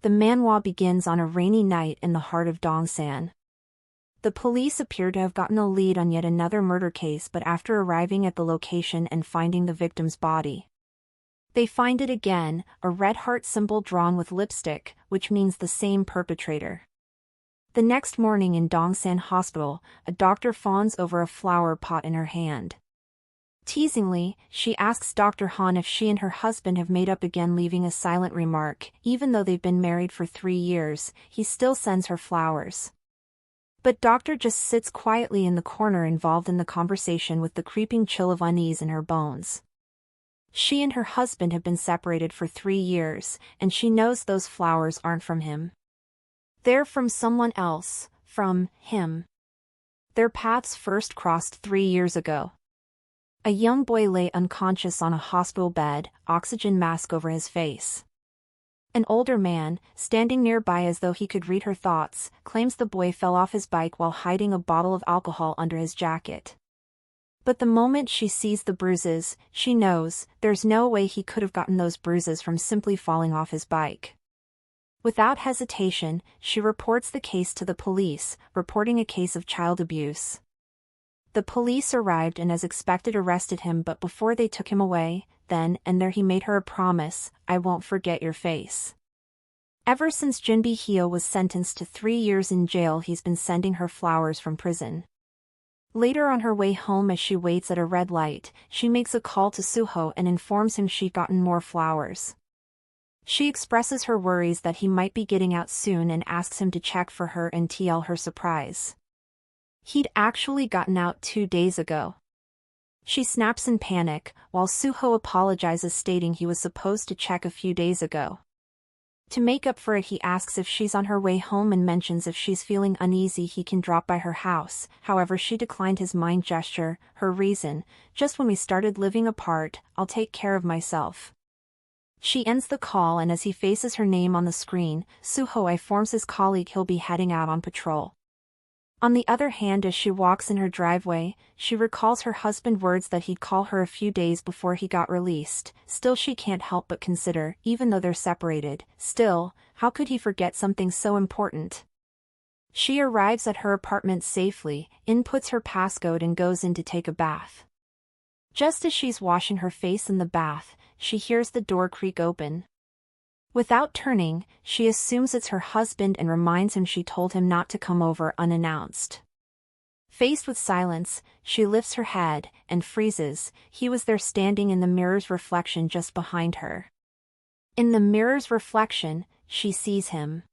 The manhwa begins on a rainy night in the heart of Dongsan. The police appear to have gotten a lead on yet another murder case, but after arriving at the location and finding the victim's body, they find it again, a red heart symbol drawn with lipstick, which means the same perpetrator. The next morning in Dongsan Hospital, a doctor fawns over a flower pot in her hand. Teasingly, she asks Dr. Han if she and her husband have made up again, leaving a silent remark. Even though they've been married for 3 years, he still sends her flowers. But Doctor just sits quietly in the corner, involved in the conversation with the creeping chill of unease in her bones. She and her husband have been separated for 3 years, and she knows those flowers aren't from him. They're from someone else, from him. Their paths first crossed 3 years ago. A young boy lay unconscious on a hospital bed, oxygen mask over his face. An older man, standing nearby as though he could read her thoughts, claims the boy fell off his bike while hiding a bottle of alcohol under his jacket. But the moment she sees the bruises, she knows there's no way he could have gotten those bruises from simply falling off his bike. Without hesitation, she reports the case to the police, reporting a case of child abuse. The police arrived and as expected arrested him, but before they took him away, then and there he made her a promise: "I won't forget your face." Ever since Junbi Hyo was sentenced to 3 years in jail, he's been sending her flowers from prison. Later on her way home, as she waits at a red light, she makes a call to Suho and informs him she'd gotten more flowers. She expresses her worries that he might be getting out soon and asks him to check for her and tell her surprise. He'd actually gotten out 2 days ago. She snaps in panic, while Suho apologizes, stating he was supposed to check a few days ago. To make up for it, he asks if she's on her way home and mentions if she's feeling uneasy he can drop by her house. However, she declined his mind gesture, her reason: "Just when we started living apart, I'll take care of myself." She ends the call, and as he faces her name on the screen, Suho informs his colleague he'll be heading out on patrol. On the other hand, as she walks in her driveway, she recalls her husband's words that he'd call her a few days before he got released. Still, she can't help but consider, even though they're separated, still, how could he forget something so important? She arrives at her apartment safely, inputs her passcode and goes in to take a bath. Just as she's washing her face in the bath, she hears the door creak open. Without turning, she assumes it's her husband and reminds him she told him not to come over unannounced. Faced with silence, she lifts her head and freezes. He was there, standing in the mirror's reflection just behind her. In the mirror's reflection, she sees him.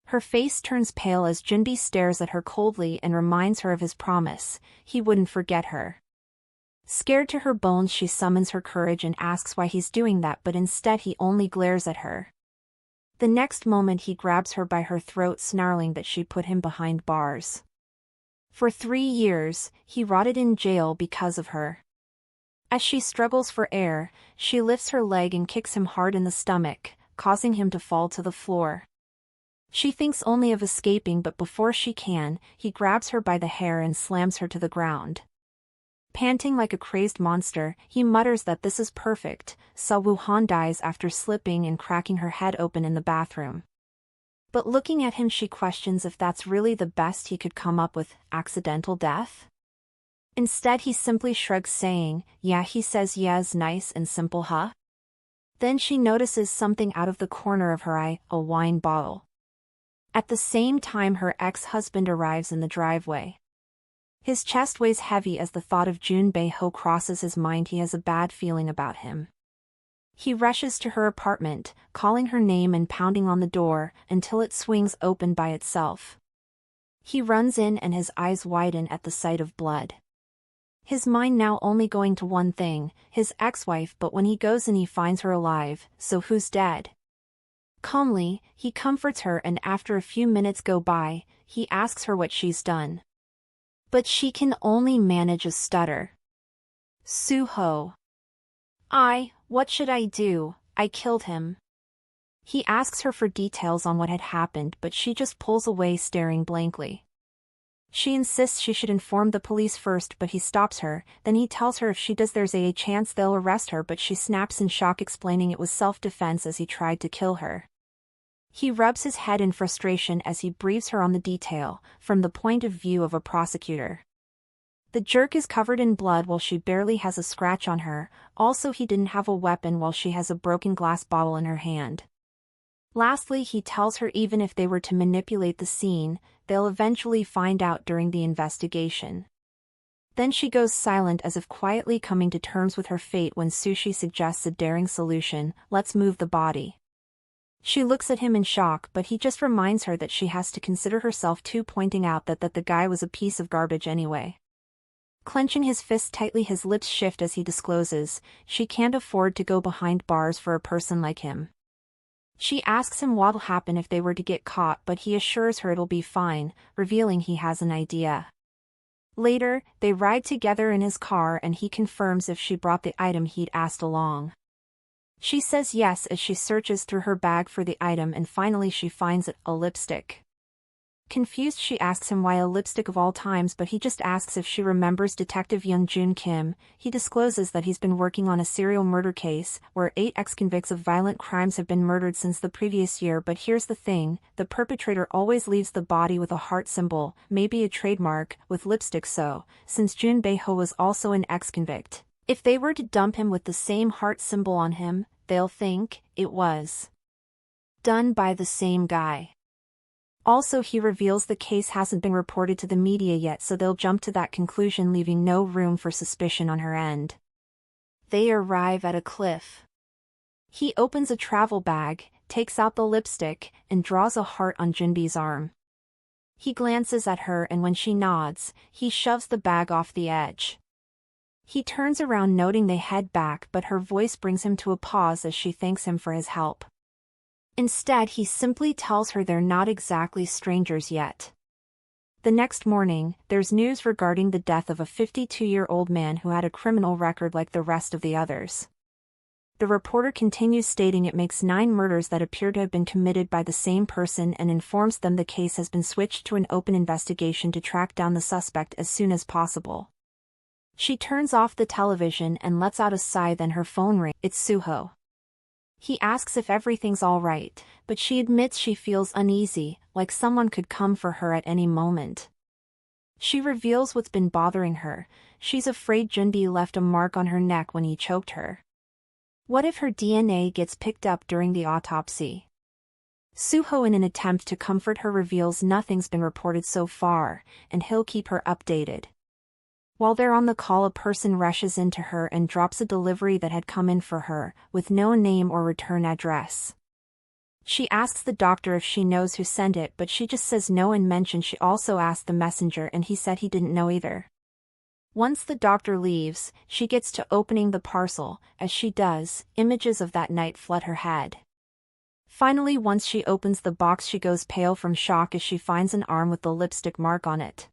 Her face turns pale as Junbi stares at her coldly and reminds her of his promise: he wouldn't forget her. Scared to her bones, she summons her courage and asks why he's doing that, but instead he only glares at her. The next moment he grabs her by her throat, snarling that she put him behind bars. For 3 years, he rotted in jail because of her. As she struggles for air, she lifts her leg and kicks him hard in the stomach, causing him to fall to the floor. She thinks only of escaping, but before she can, he grabs her by the hair and slams her to the ground. Panting like a crazed monster, he mutters that this is perfect. So Wuhan dies after slipping and cracking her head open in the bathroom. But looking at him, she questions if that's really the best he could come up with: accidental death? Instead, he simply shrugs, saying, "Yeah." He says, "Yes, nice and simple, huh?" Then she notices something out of the corner of her eye: a wine bottle. At the same time, her ex-husband arrives in the driveway. His chest weighs heavy as the thought of Jun Bei-ho crosses his mind. He has a bad feeling about him. He rushes to her apartment, calling her name and pounding on the door, until it swings open by itself. He runs in and his eyes widen at the sight of blood. His mind now only going to one thing: his ex-wife. But when he goes in, he finds her alive. So who's dead? Calmly, he comforts her, and after a few minutes go by, he asks her what she's done. But she can only manage a stutter. "Suho. What should I do? I killed him." He asks her for details on what had happened, but she just pulls away, staring blankly. She insists she should inform the police first, but he stops her. Then he tells her if she does, there's a chance they'll arrest her, but she snaps in shock, explaining it was self-defense as he tried to kill her. He rubs his head in frustration as he briefs her on the detail, from the point of view of a prosecutor. The jerk is covered in blood while she barely has a scratch on her, also he didn't have a weapon while she has a broken glass bottle in her hand. Lastly, he tells her even if they were to manipulate the scene, they'll eventually find out during the investigation. Then she goes silent as if quietly coming to terms with her fate when Sushi suggests a daring solution: let's move the body. She looks at him in shock, but he just reminds her that she has to consider herself too, pointing out that the guy was a piece of garbage anyway. Clenching his fists tightly, his lips shift as he discloses, she can't afford to go behind bars for a person like him. She asks him what'll happen if they were to get caught, but he assures her it'll be fine, revealing he has an idea. Later, they ride together in his car and he confirms if she brought the item he'd asked along. She says yes as she searches through her bag for the item and finally she finds it, a lipstick. Confused, she asks him why a lipstick of all times, but he just asks if she remembers Detective Young-Jun Kim. He discloses that he's been working on a serial murder case, where 8 ex-convicts of violent crimes have been murdered since the previous year, but here's the thing, the perpetrator always leaves the body with a heart symbol, maybe a trademark, with lipstick, so, since Jun Bae-ho was also an ex-convict, if they were to dump him with the same heart symbol on him, they'll think it was done by the same guy. Also, he reveals the case hasn't been reported to the media yet, so they'll jump to that conclusion, leaving no room for suspicion on her end. They arrive at a cliff. He opens a travel bag, takes out the lipstick, and draws a heart on Junbi's arm. He glances at her and when she nods, he shoves the bag off the edge. He turns around, noting they head back, but her voice brings him to a pause as she thanks him for his help. Instead, he simply tells her they're not exactly strangers yet. The next morning, there's news regarding the death of a 52-year-old man who had a criminal record like the rest of the others. The reporter continues, stating it makes 9 murders that appear to have been committed by the same person, and informs them the case has been switched to an open investigation to track down the suspect as soon as possible. She turns off the television and lets out a sigh, then her phone rings. It's Suho. He asks if everything's alright, but she admits she feels uneasy, like someone could come for her at any moment. She reveals what's been bothering her. She's afraid Junbi left a mark on her neck when he choked her. What if her DNA gets picked up during the autopsy? Suho, in an attempt to comfort her, reveals nothing's been reported so far, and he'll keep her updated. While they're on the call, a person rushes into her and drops a delivery that had come in for her, with no name or return address. She asks the doctor if she knows who sent it, but she just says no and mentions she also asked the messenger and he said he didn't know either. Once the doctor leaves, she gets to opening the parcel. As she does, images of that night flood her head. Finally, once she opens the box, she goes pale from shock as she finds an arm with the lipstick mark on it.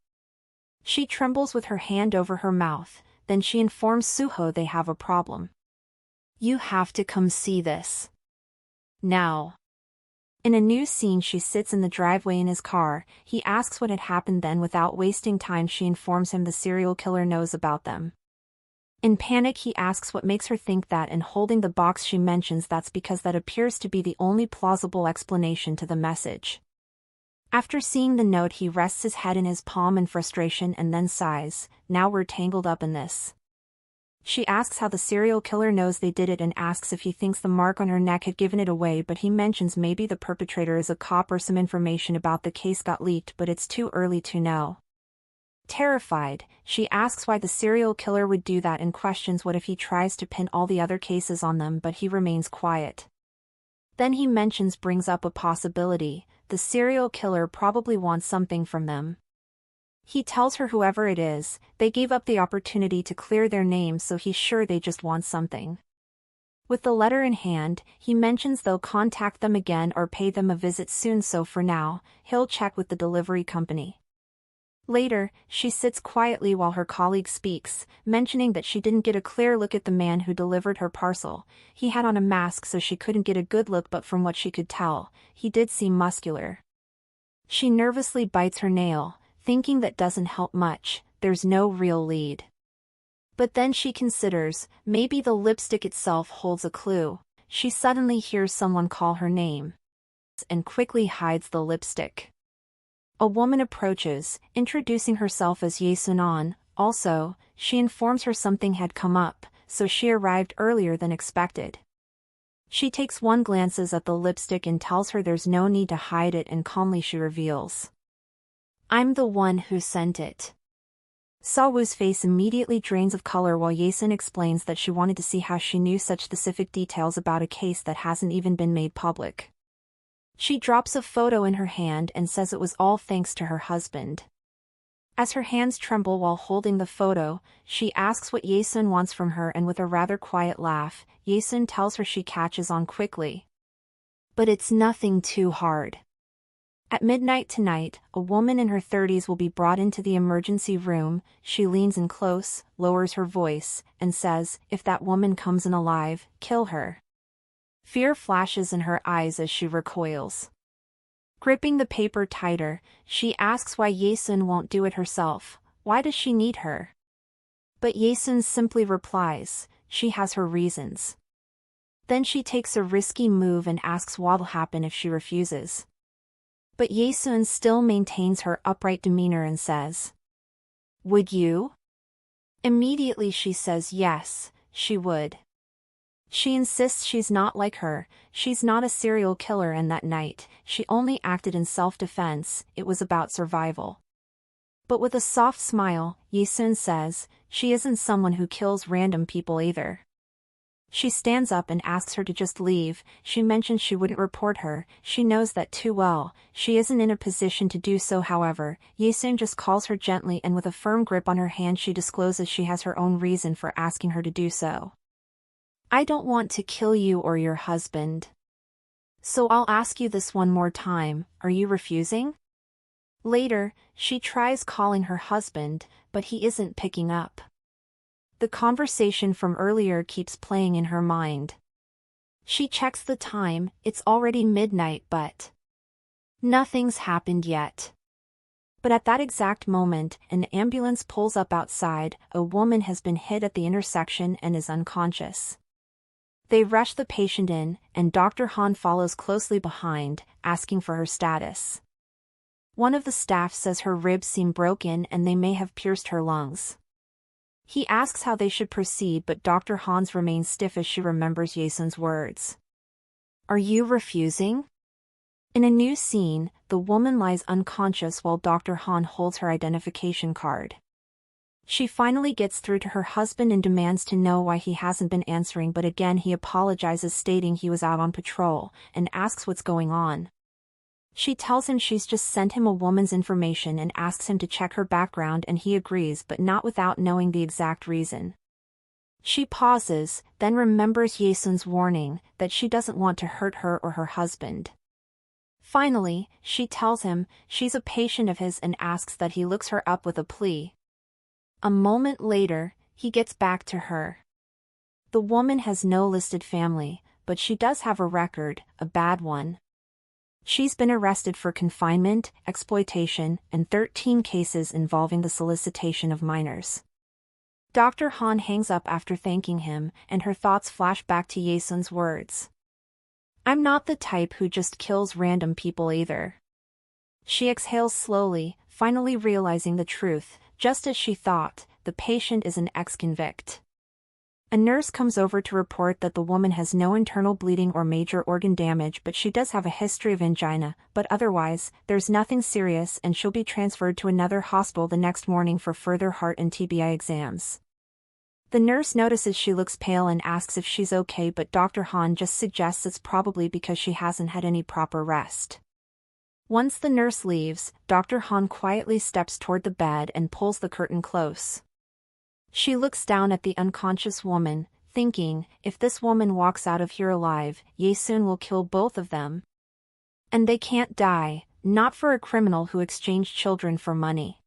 She trembles with her hand over her mouth, then she informs Suho they have a problem. You have to come see this. Now. In a new scene, she sits in the driveway in his car. He asks what had happened, then without wasting time she informs him the serial killer knows about them. In panic, he asks what makes her think that, and holding the box she mentions that's because that appears to be the only plausible explanation to the message. After seeing the note, he rests his head in his palm in frustration and then sighs, now we're tangled up in this. She asks how the serial killer knows they did it and asks if he thinks the mark on her neck had given it away, but he mentions maybe the perpetrator is a cop or some information about the case got leaked, but it's too early to know. Terrified, she asks why the serial killer would do that and questions what if he tries to pin all the other cases on them, but he remains quiet. Then he brings up a possibility. The serial killer probably wants something from them. He tells her whoever it is, they gave up the opportunity to clear their names, so he's sure they just want something. With the letter in hand, he mentions they'll contact them again or pay them a visit soon, so for now, he'll check with the delivery company. Later, she sits quietly while her colleague speaks, mentioning that she didn't get a clear look at the man who delivered her parcel. He had on a mask, so she couldn't get a good look, but from what she could tell, he did seem muscular. She nervously bites her nail, thinking that doesn't help much, there's no real lead. But then she considers, maybe the lipstick itself holds a clue. She suddenly hears someone call her name. and quickly hides the lipstick. A woman approaches, introducing herself as Ye Sun-an. Also, she informs her something had come up, so she arrived earlier than expected. She takes one glances at the lipstick and tells her there's no need to hide it, and calmly she reveals, "I'm the one who sent it." Sawwoo's face immediately drains of color while Ye-sun explains that she wanted to see how she knew such specific details about a case that hasn't even been made public. She drops a photo in her hand and says it was all thanks to her husband. As her hands tremble while holding the photo, she asks what Ye-sun wants from her, and with a rather quiet laugh, Ye-sun tells her she catches on quickly. But it's nothing too hard. At midnight tonight, a woman in her 30s will be brought into the emergency room. She leans in close, lowers her voice, and says, "If that woman comes in alive, kill her." Fear flashes in her eyes as she recoils. Gripping the paper tighter, she asks why Ye-sun won't do it herself. Why does she need her? But Ye-sun simply replies, she has her reasons. Then she takes a risky move and asks what'll happen if she refuses. But Ye-sun still maintains her upright demeanor and says, "Would you?" Immediately she says yes, she would. She insists she's not like her, she's not a serial killer, and that night, she only acted in self-defense, it was about survival. But with a soft smile, Ye-sun says, she isn't someone who kills random people either. She stands up and asks her to just leave. She mentions she wouldn't report her, she knows that too well, she isn't in a position to do so. However, Ye-sun just calls her gently, and with a firm grip on her hand she discloses she has her own reason for asking her to do so. "I don't want to kill you or your husband. So I'll ask you this one more time, are you refusing?" Later, she tries calling her husband, but he isn't picking up. The conversation from earlier keeps playing in her mind. She checks the time, it's already midnight, but nothing's happened yet. But at that exact moment, an ambulance pulls up outside. A woman has been hit at the intersection and is unconscious. They rush the patient in, and Dr. Han follows closely behind, asking for her status. One of the staff says her ribs seem broken and they may have pierced her lungs. He asks how they should proceed, but Dr. Han's remains stiff as she remembers Ye-sun's words. "Are you refusing?" In a new scene, the woman lies unconscious while Dr. Han holds her identification card. She finally gets through to her husband and demands to know why he hasn't been answering, but again he apologizes, stating he was out on patrol, and asks what's going on. She tells him she's just sent him a woman's information and asks him to check her background, and he agrees, but not without knowing the exact reason. She pauses, then remembers Ye-sun's warning that she doesn't want to hurt her or her husband. Finally, she tells him she's a patient of his and asks that he looks her up with a plea. A moment later, he gets back to her. The woman has no listed family, but she does have a record, a bad one. She's been arrested for confinement, exploitation, and 13 cases involving the solicitation of minors. Dr. Han hangs up after thanking him, and her thoughts flash back to Ye-sun's words. "I'm not the type who just kills random people either." She exhales slowly, finally realizing the truth. Just as she thought, the patient is an ex-convict. A nurse comes over to report that the woman has no internal bleeding or major organ damage, but she does have a history of angina, but otherwise, there's nothing serious, and she'll be transferred to another hospital the next morning for further heart and TBI exams. The nurse notices she looks pale and asks if she's okay, but Dr. Han just suggests it's probably because she hasn't had any proper rest. Once the nurse leaves, Dr. Han quietly steps toward the bed and pulls the curtain close. She looks down at the unconscious woman, thinking, if this woman walks out of here alive, Ye-sun will kill both of them. And they can't die, not for a criminal who exchanged children for money.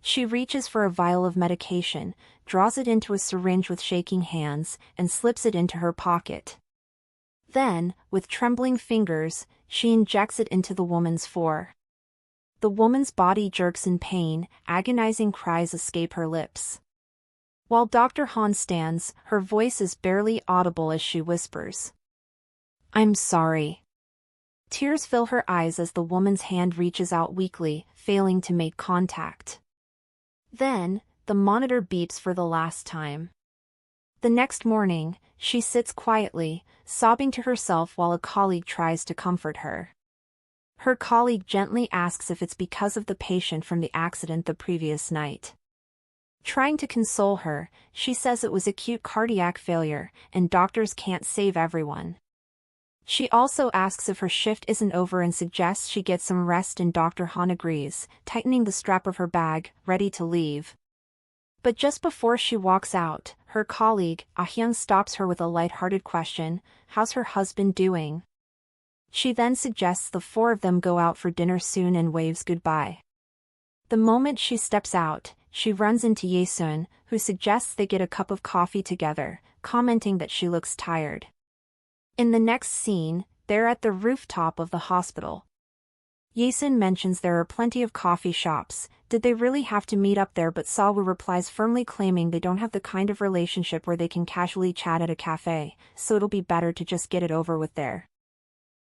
She reaches for a vial of medication, draws it into a syringe with shaking hands, and slips it into her pocket. Then, with trembling fingers, she injects it into the woman's fore. The woman's body jerks in pain, agonizing cries escape her lips. While Dr. Han stands, her voice is barely audible as she whispers, "I'm sorry." Tears fill her eyes as the woman's hand reaches out weakly, failing to make contact. Then, the monitor beeps for the last time. The next morning, she sits quietly, sobbing to herself while a colleague tries to comfort her. Her colleague gently asks if it's because of the patient from the accident the previous night. Trying to console her, she says it was acute cardiac failure, and doctors can't save everyone. She also asks if her shift isn't over and suggests she get some rest, and Dr. Han agrees, tightening the strap of her bag, ready to leave. But just before she walks out, her colleague, Ah-hyung, stops her with a light-hearted question, "How's her husband doing?" She then suggests the four of them go out for dinner soon and waves goodbye. The moment she steps out, she runs into Ye-sun, who suggests they get a cup of coffee together, commenting that she looks tired. In the next scene, they're at the rooftop of the hospital. Ye-sun mentions there are plenty of coffee shops. Did they really have to meet up there? But Seo-woo replies firmly, claiming they don't have the kind of relationship where they can casually chat at a cafe, so it'll be better to just get it over with there.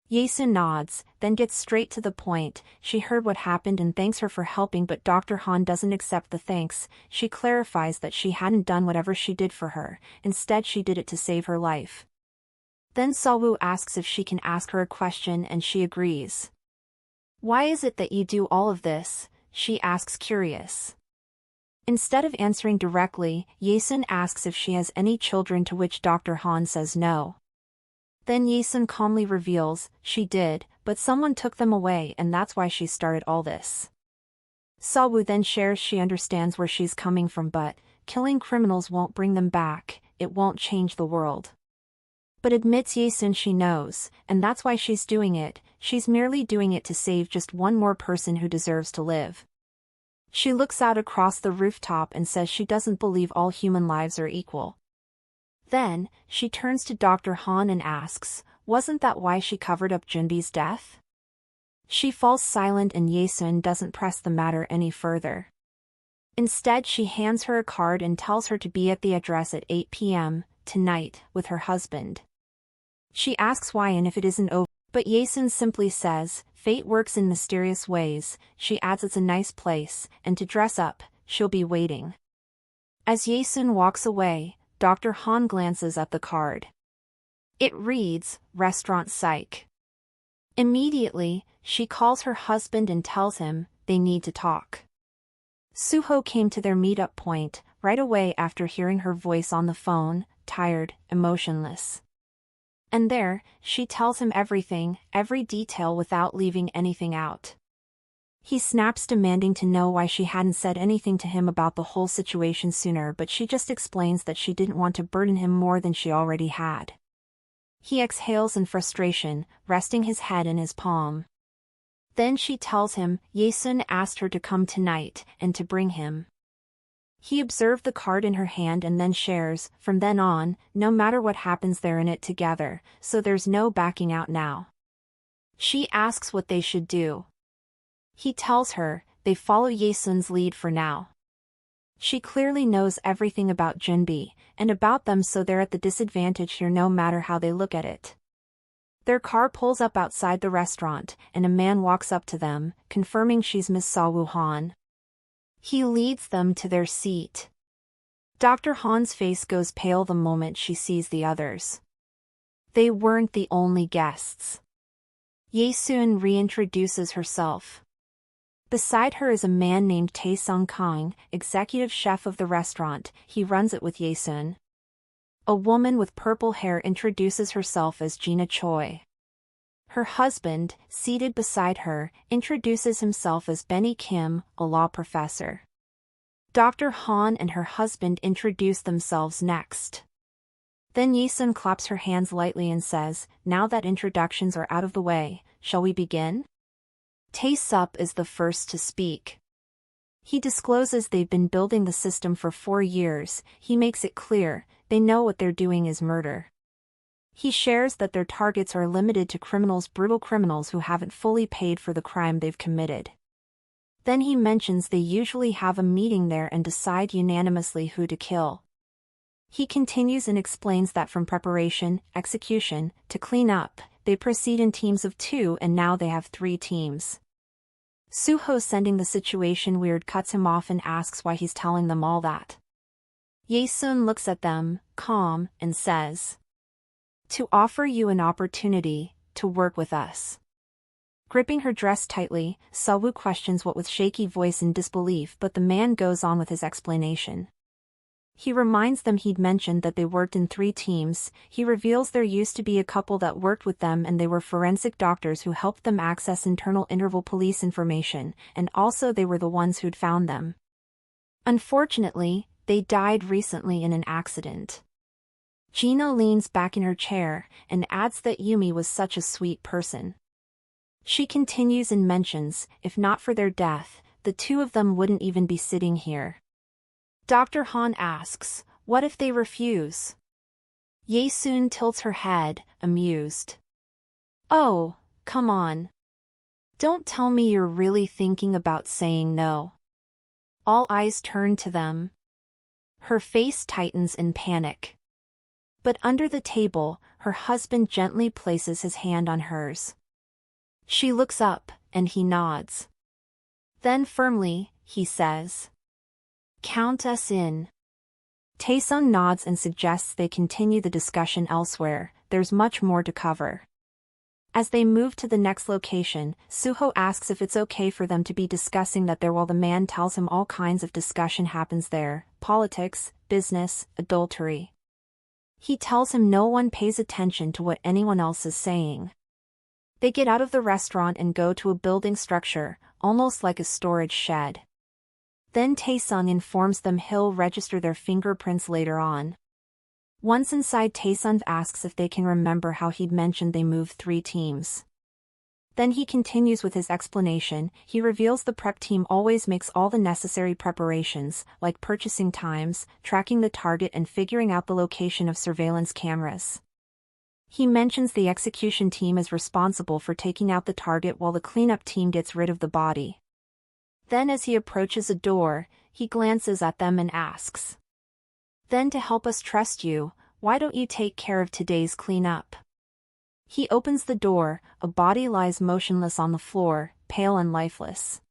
Ye-sun nods, then gets straight to the point. She heard what happened and thanks her for helping, but Dr. Han doesn't accept the thanks. She clarifies that she hadn't done whatever she did for her, instead she did it to save her life. Then Seo-woo asks if she can ask her a question and she agrees. "Why is it that you do all of this?" she asks, curious. Instead of answering directly, Ye-sun asks if she has any children, to which Dr. Han says no. Then Ye-sun calmly reveals, she did, but someone took them away and that's why she started all this. Seo-woo then shares she understands where she's coming from, but killing criminals won't bring them back, it won't change the world. But admits Ye-sun she knows, and that's why she's doing it. She's merely doing it to save just one more person who deserves to live. She looks out across the rooftop and says she doesn't believe all human lives are equal. Then, she turns to Dr. Han and asks, wasn't that why she covered up Junbi's death? She falls silent and Ye-sun doesn't press the matter any further. Instead, she hands her a card and tells her to be at the address at 8 p.m. tonight with her husband. She asks why and if it isn't over, but Ye-sun simply says, fate works in mysterious ways. She adds it's a nice place, and to dress up, she'll be waiting. As Ye-sun walks away, Dr. Han glances at the card. It reads, Restaurant Psych. Immediately, she calls her husband and tells him they need to talk. Suho came to their meetup point right away after hearing her voice on the phone, tired, emotionless. And there, she tells him everything, every detail without leaving anything out. He snaps, demanding to know why she hadn't said anything to him about the whole situation sooner, but she just explains that she didn't want to burden him more than she already had. He exhales in frustration, resting his head in his palm. Then she tells him Ye-sun asked her to come tonight and to bring him. He observed the card in her hand and then shares, from then on, no matter what happens they're in it together, so there's no backing out now. She asks what they should do. He tells her, they follow Ye-sun's lead for now. She clearly knows everything about Junbi, and about them, so they're at the disadvantage here no matter how they look at it. Their car pulls up outside the restaurant, and a man walks up to them, confirming she's Miss Seo-woo Han. He leads them to their seat. Dr. Han's face goes pale the moment she sees the others. They weren't the only guests. Ye-sun reintroduces herself. Beside her is a man named Tae Sung-kang, executive chef of the restaurant. He runs it with Ye-sun. A woman with purple hair introduces herself as Gina Choi. Her husband, seated beside her, introduces himself as Benny Kim, a law professor. Dr. Han and her husband introduce themselves next. Then Ye-sun claps her hands lightly and says, now that introductions are out of the way, shall we begin? Tae-sup is the first to speak. He discloses they've been building the system for 4 years. He makes it clear, they know what they're doing is murder. He shares that their targets are limited to criminals, brutal criminals who haven't fully paid for the crime they've committed. Then he mentions they usually have a meeting there and decide unanimously who to kill. He continues and explains that from preparation, execution, to clean up, they proceed in teams of 2 and now they have 3 teams. Suho, sending the situation weird, cuts him off and asks why he's telling them all that. Ye-sun looks at them, calm, and says, "To offer you an opportunity to work with us." Gripping her dress tightly, Seo-woo questions what with shaky voice and disbelief, but the man goes on with his explanation. He reminds them he'd mentioned that they worked in 3 teams. He reveals there used to be a couple that worked with them and they were forensic doctors who helped them access internal interval police information, and also they were the ones who'd found them. Unfortunately, they died recently in an accident. Gina leans back in her chair and adds that Yumi was such a sweet person. She continues and mentions, if not for their death, the 2 of them wouldn't even be sitting here. Dr. Han asks, what if they refuse? Ye-sun tilts her head, amused. Oh, come on. Don't tell me you're really thinking about saying no. All eyes turn to them. Her face tightens in panic. But under the table, her husband gently places his hand on hers. She looks up, and he nods. Then firmly, he says, "Count us in." Taesung nods and suggests they continue the discussion elsewhere. There's much more to cover. As they move to the next location, Suho asks if it's okay for them to be discussing that there while the man tells him all kinds of discussion happens there, politics, business, adultery. He tells him no one pays attention to what anyone else is saying. They get out of the restaurant and go to a building structure, almost like a storage shed. Then Taesung informs them he'll register their fingerprints later on. Once inside, Taesung asks if they can remember how he'd mentioned they moved 3 teams. Then he continues with his explanation. He reveals the prep team always makes all the necessary preparations, like purchasing times, tracking the target and figuring out the location of surveillance cameras. He mentions the execution team is responsible for taking out the target while the cleanup team gets rid of the body. Then as he approaches a door, he glances at them and asks, "Then to help us trust you, why don't you take care of today's cleanup?" He opens the door, a body lies motionless on the floor, pale and lifeless.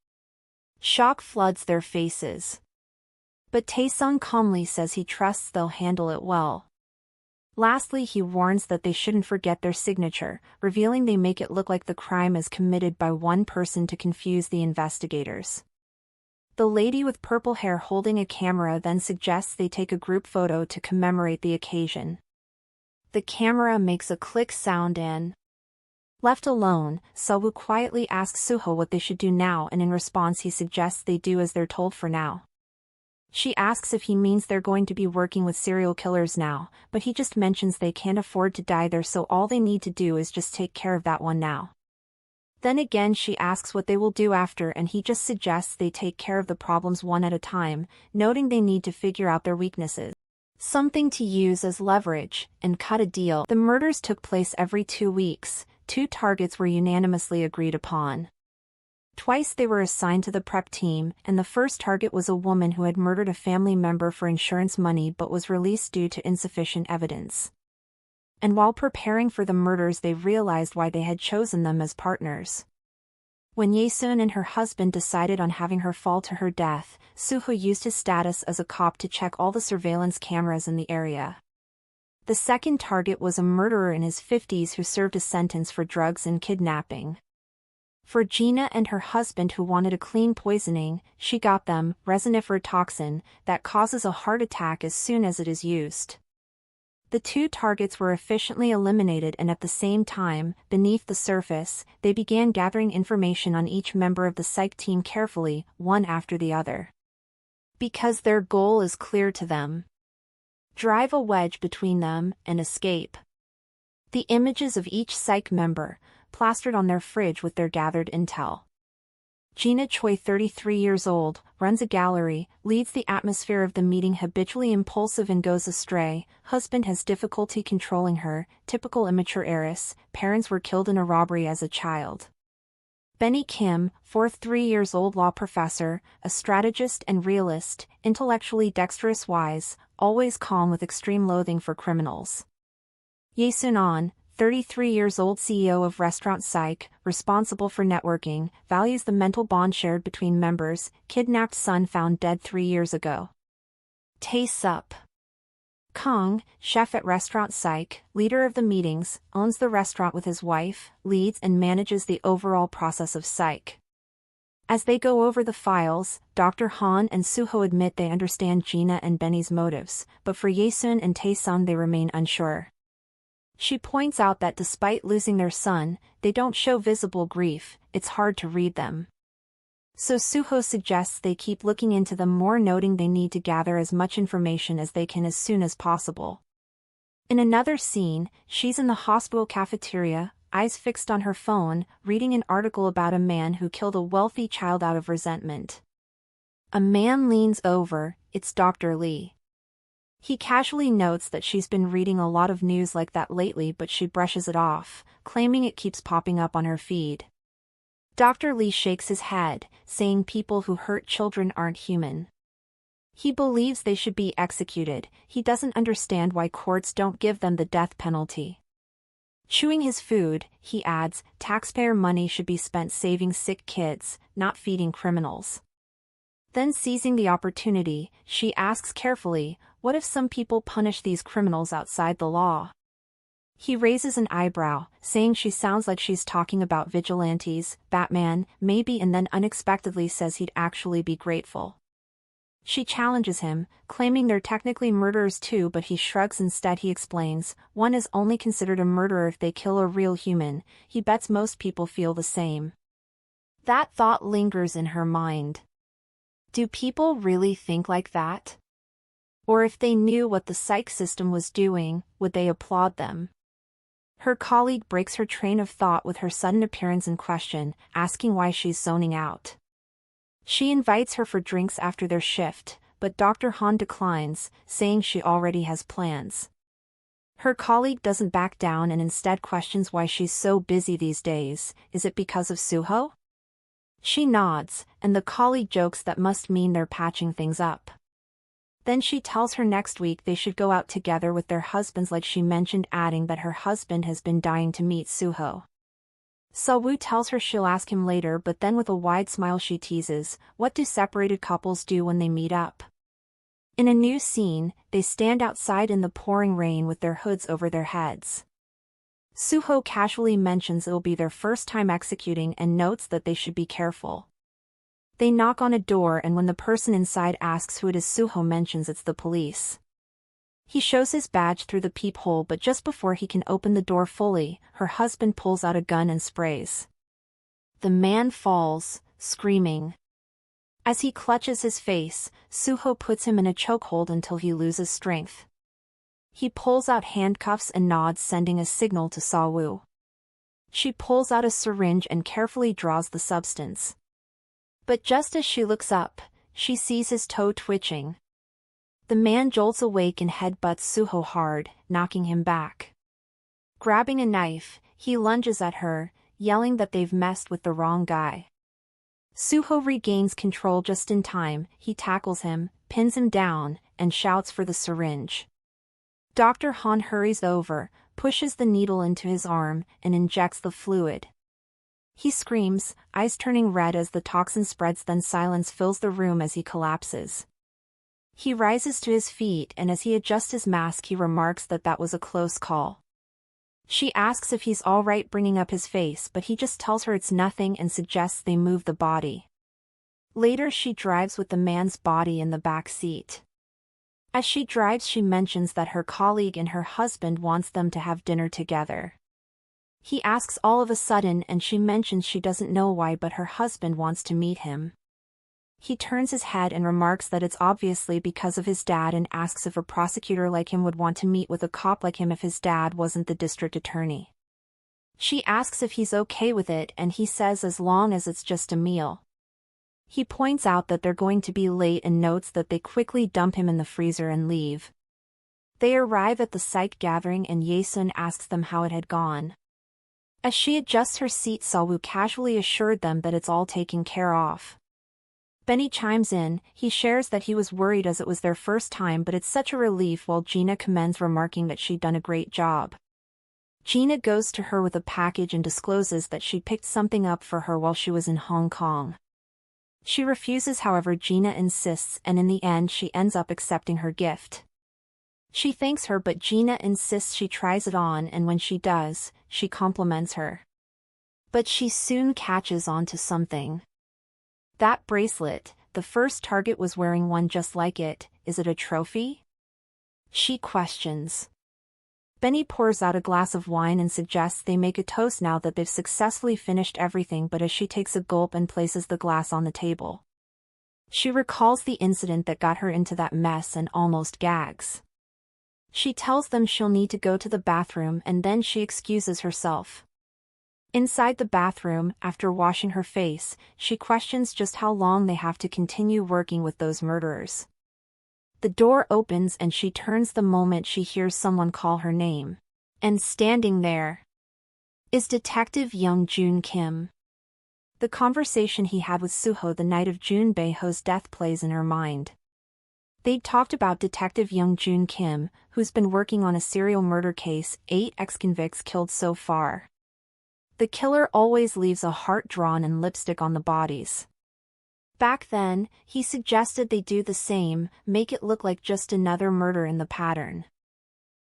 Shock floods their faces. But Taesung calmly says he trusts they'll handle it well. Lastly, he warns that they shouldn't forget their signature, revealing they make it look like the crime is committed by one person to confuse the investigators. The lady with purple hair holding a camera then suggests they take a group photo to commemorate the occasion. The camera makes a click sound and, left alone, Seo-woo quietly asks Suho what they should do now, and in response he suggests they do as they're told for now. She asks if he means they're going to be working with serial killers now, but he just mentions they can't afford to die there, so all they need to do is just take care of that one now. Then again she asks what they will do after, and he just suggests they take care of the problems one at a time, noting they need to figure out their weaknesses. Something to use as leverage, and cut a deal. The murders took place every 2 weeks, 2 targets were unanimously agreed upon. Twice they were assigned to the prep team, and the first target was a woman who had murdered a family member for insurance money but was released due to insufficient evidence. And while preparing for the murders they realized why they had chosen them as partners. When Ye-sun and her husband decided on having her fall to her death, Suho used his status as a cop to check all the surveillance cameras in the area. The second target was a murderer in his 50s who served a sentence for drugs and kidnapping. For Gina and her husband who wanted a clean poisoning, she got them, resiniferous toxin, that causes a heart attack as soon as it is used. The 2 targets were efficiently eliminated, and at the same time, beneath the surface, they began gathering information on each member of the Psych team carefully, one after the other. Because their goal is clear to them. Drive a wedge between them and escape. The images of each Psych member, plastered on their fridge with their gathered intel. Gina Choi, 33 years old, runs a gallery, leads the atmosphere of the meeting, habitually impulsive and goes astray. Husband has difficulty controlling her, typical immature heiress, parents were killed in a robbery as a child. Benny Kim, 43 years old, law professor, a strategist and realist, intellectually dexterous, wise, always calm with extreme loathing for criminals. Ye-sun, 33 years old, CEO of restaurant Psych, responsible for networking, values the mental bond shared between members. Kidnapped son found dead 3 years ago. Tae-sup Kang, chef at restaurant Psych, leader of the meetings, owns the restaurant with his wife, leads and manages the overall process of Psych. As they go over the files, Dr. Han and Suho admit they understand Gina and Benny's motives, but for Ye-sun and Tae-sung they remain unsure. She points out that despite losing their son, they don't show visible grief. It's hard to read them. So Suho suggests they keep looking into them more, noting they need to gather as much information as they can as soon as possible. In another scene, she's in the hospital cafeteria, eyes fixed on her phone, reading an article about a man who killed a wealthy child out of resentment. A man leans over. It's Dr. Lee. He casually notes that she's been reading a lot of news like that lately, but she brushes it off, claiming it keeps popping up on her feed. Dr. Lee shakes his head, saying people who hurt children aren't human. He believes they should be executed. He doesn't understand why courts don't give them the death penalty. Chewing his food, he adds, taxpayer money should be spent saving sick kids, not feeding criminals. Then, seizing the opportunity, she asks carefully, what if some people punish these criminals outside the law? He raises an eyebrow, saying she sounds like she's talking about vigilantes, Batman, maybe, and then unexpectedly says he'd actually be grateful. She challenges him, claiming they're technically murderers too, but he shrugs. Instead he explains, one is only considered a murderer if they kill a real human. He bets most people feel the same. That thought lingers in her mind. Do people really think like that? Or if they knew what the psych system was doing, would they applaud them? Her colleague breaks her train of thought with her sudden appearance and question, asking why she's zoning out. She invites her for drinks after their shift, but Dr. Han declines, saying she already has plans. Her colleague doesn't back down and instead questions why she's so busy these days. Is it because of Suho? She nods, and the colleague jokes that must mean they're patching things up. Then she tells her next week they should go out together with their husbands like she mentioned, adding that her husband has been dying to meet Suho. Seo-woo tells her she'll ask him later, but then with a wide smile she teases, what do separated couples do when they meet up? In a new scene, they stand outside in the pouring rain with their hoods over their heads. Suho casually mentions it'll be their first time executing and notes that they should be careful. They knock on a door, and when the person inside asks who it is, Suho mentions it's the police. He shows his badge through the peephole, but just before he can open the door fully, her husband pulls out a gun and sprays. The man falls, screaming. As he clutches his face, Suho puts him in a chokehold until he loses strength. He pulls out handcuffs and nods, sending a signal to Seo-woo. She pulls out a syringe and carefully draws the substance. But just as she looks up, she sees his toe twitching. The man jolts awake and headbutts Suho hard, knocking him back. Grabbing a knife, he lunges at her, yelling that they've messed with the wrong guy. Suho regains control just in time. He tackles him, pins him down, and shouts for the syringe. Dr. Han hurries over, pushes the needle into his arm, and injects the fluid. He screams, eyes turning red as the toxin spreads, then silence fills the room as he collapses. He rises to his feet, and as he adjusts his mask he remarks that was a close call. She asks if he's alright bringing up his face, but he just tells her it's nothing and suggests they move the body. Later she drives with the man's body in the back seat. As she drives she mentions that her colleague and her husband wants them to have dinner together. He asks all of a sudden, and she mentions she doesn't know why, but her husband wants to meet him. He turns his head and remarks that it's obviously because of his dad, and asks if a prosecutor like him would want to meet with a cop like him if his dad wasn't the district attorney. She asks if he's okay with it, and he says as long as it's just a meal. He points out that they're going to be late and notes that they quickly dump him in the freezer and leave. They arrive at the Psych gathering and Ye-sun asks them how it had gone. As she adjusts her seat, Seo-woo casually assured them that it's all taken care of. Benny chimes in. He shares that he was worried as it was their first time, but it's such a relief, while Gina commends, remarking that she'd done a great job. Gina goes to her with a package and discloses that she picked something up for her while she was in Hong Kong. She refuses, however Gina insists, and in the end she ends up accepting her gift. She thanks her, but Gina insists she tries it on, and when she does, she compliments her. But she soon catches on to something. That bracelet, the first target was wearing one just like it. Is it a trophy? She questions. Benny pours out a glass of wine and suggests they make a toast now that they've successfully finished everything, but as she takes a gulp and places the glass on the table, she recalls the incident that got her into that mess and almost gags. She tells them she'll need to go to the bathroom, and then she excuses herself. Inside the bathroom, after washing her face, she questions just how long they have to continue working with those murderers. The door opens and she turns the moment she hears someone call her name. And standing there is Detective Young Jun Kim. The conversation he had with Suho the night of Jun Bae-ho's death plays in her mind. They'd talked about Detective Young Jun Kim, who's been working on a serial murder case, 8 ex-convicts killed so far. The killer always leaves a heart drawn and lipstick on the bodies. Back then, he suggested they do the same, make it look like just another murder in the pattern.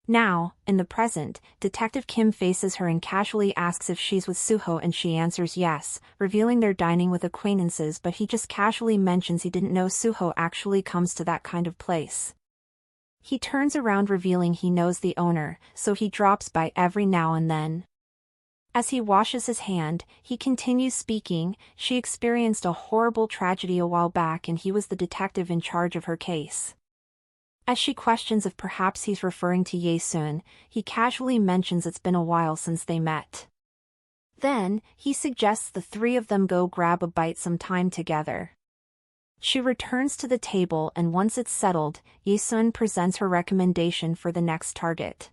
Now, in the present, Detective Kim faces her and casually asks if she's with Suho, and she answers yes, revealing they're dining with acquaintances, but he just casually mentions he didn't know Suho actually comes to that kind of place. He turns around revealing he knows the owner, so he drops by every now and then. As he washes his hand, he continues speaking. She experienced a horrible tragedy a while back and he was the detective in charge of her case. As she questions if perhaps he's referring to Ye-sun, he casually mentions it's been a while since they met. Then, he suggests the three of them go grab a bite sometime together. She returns to the table, and once it's settled, Ye-sun presents her recommendation for the next target.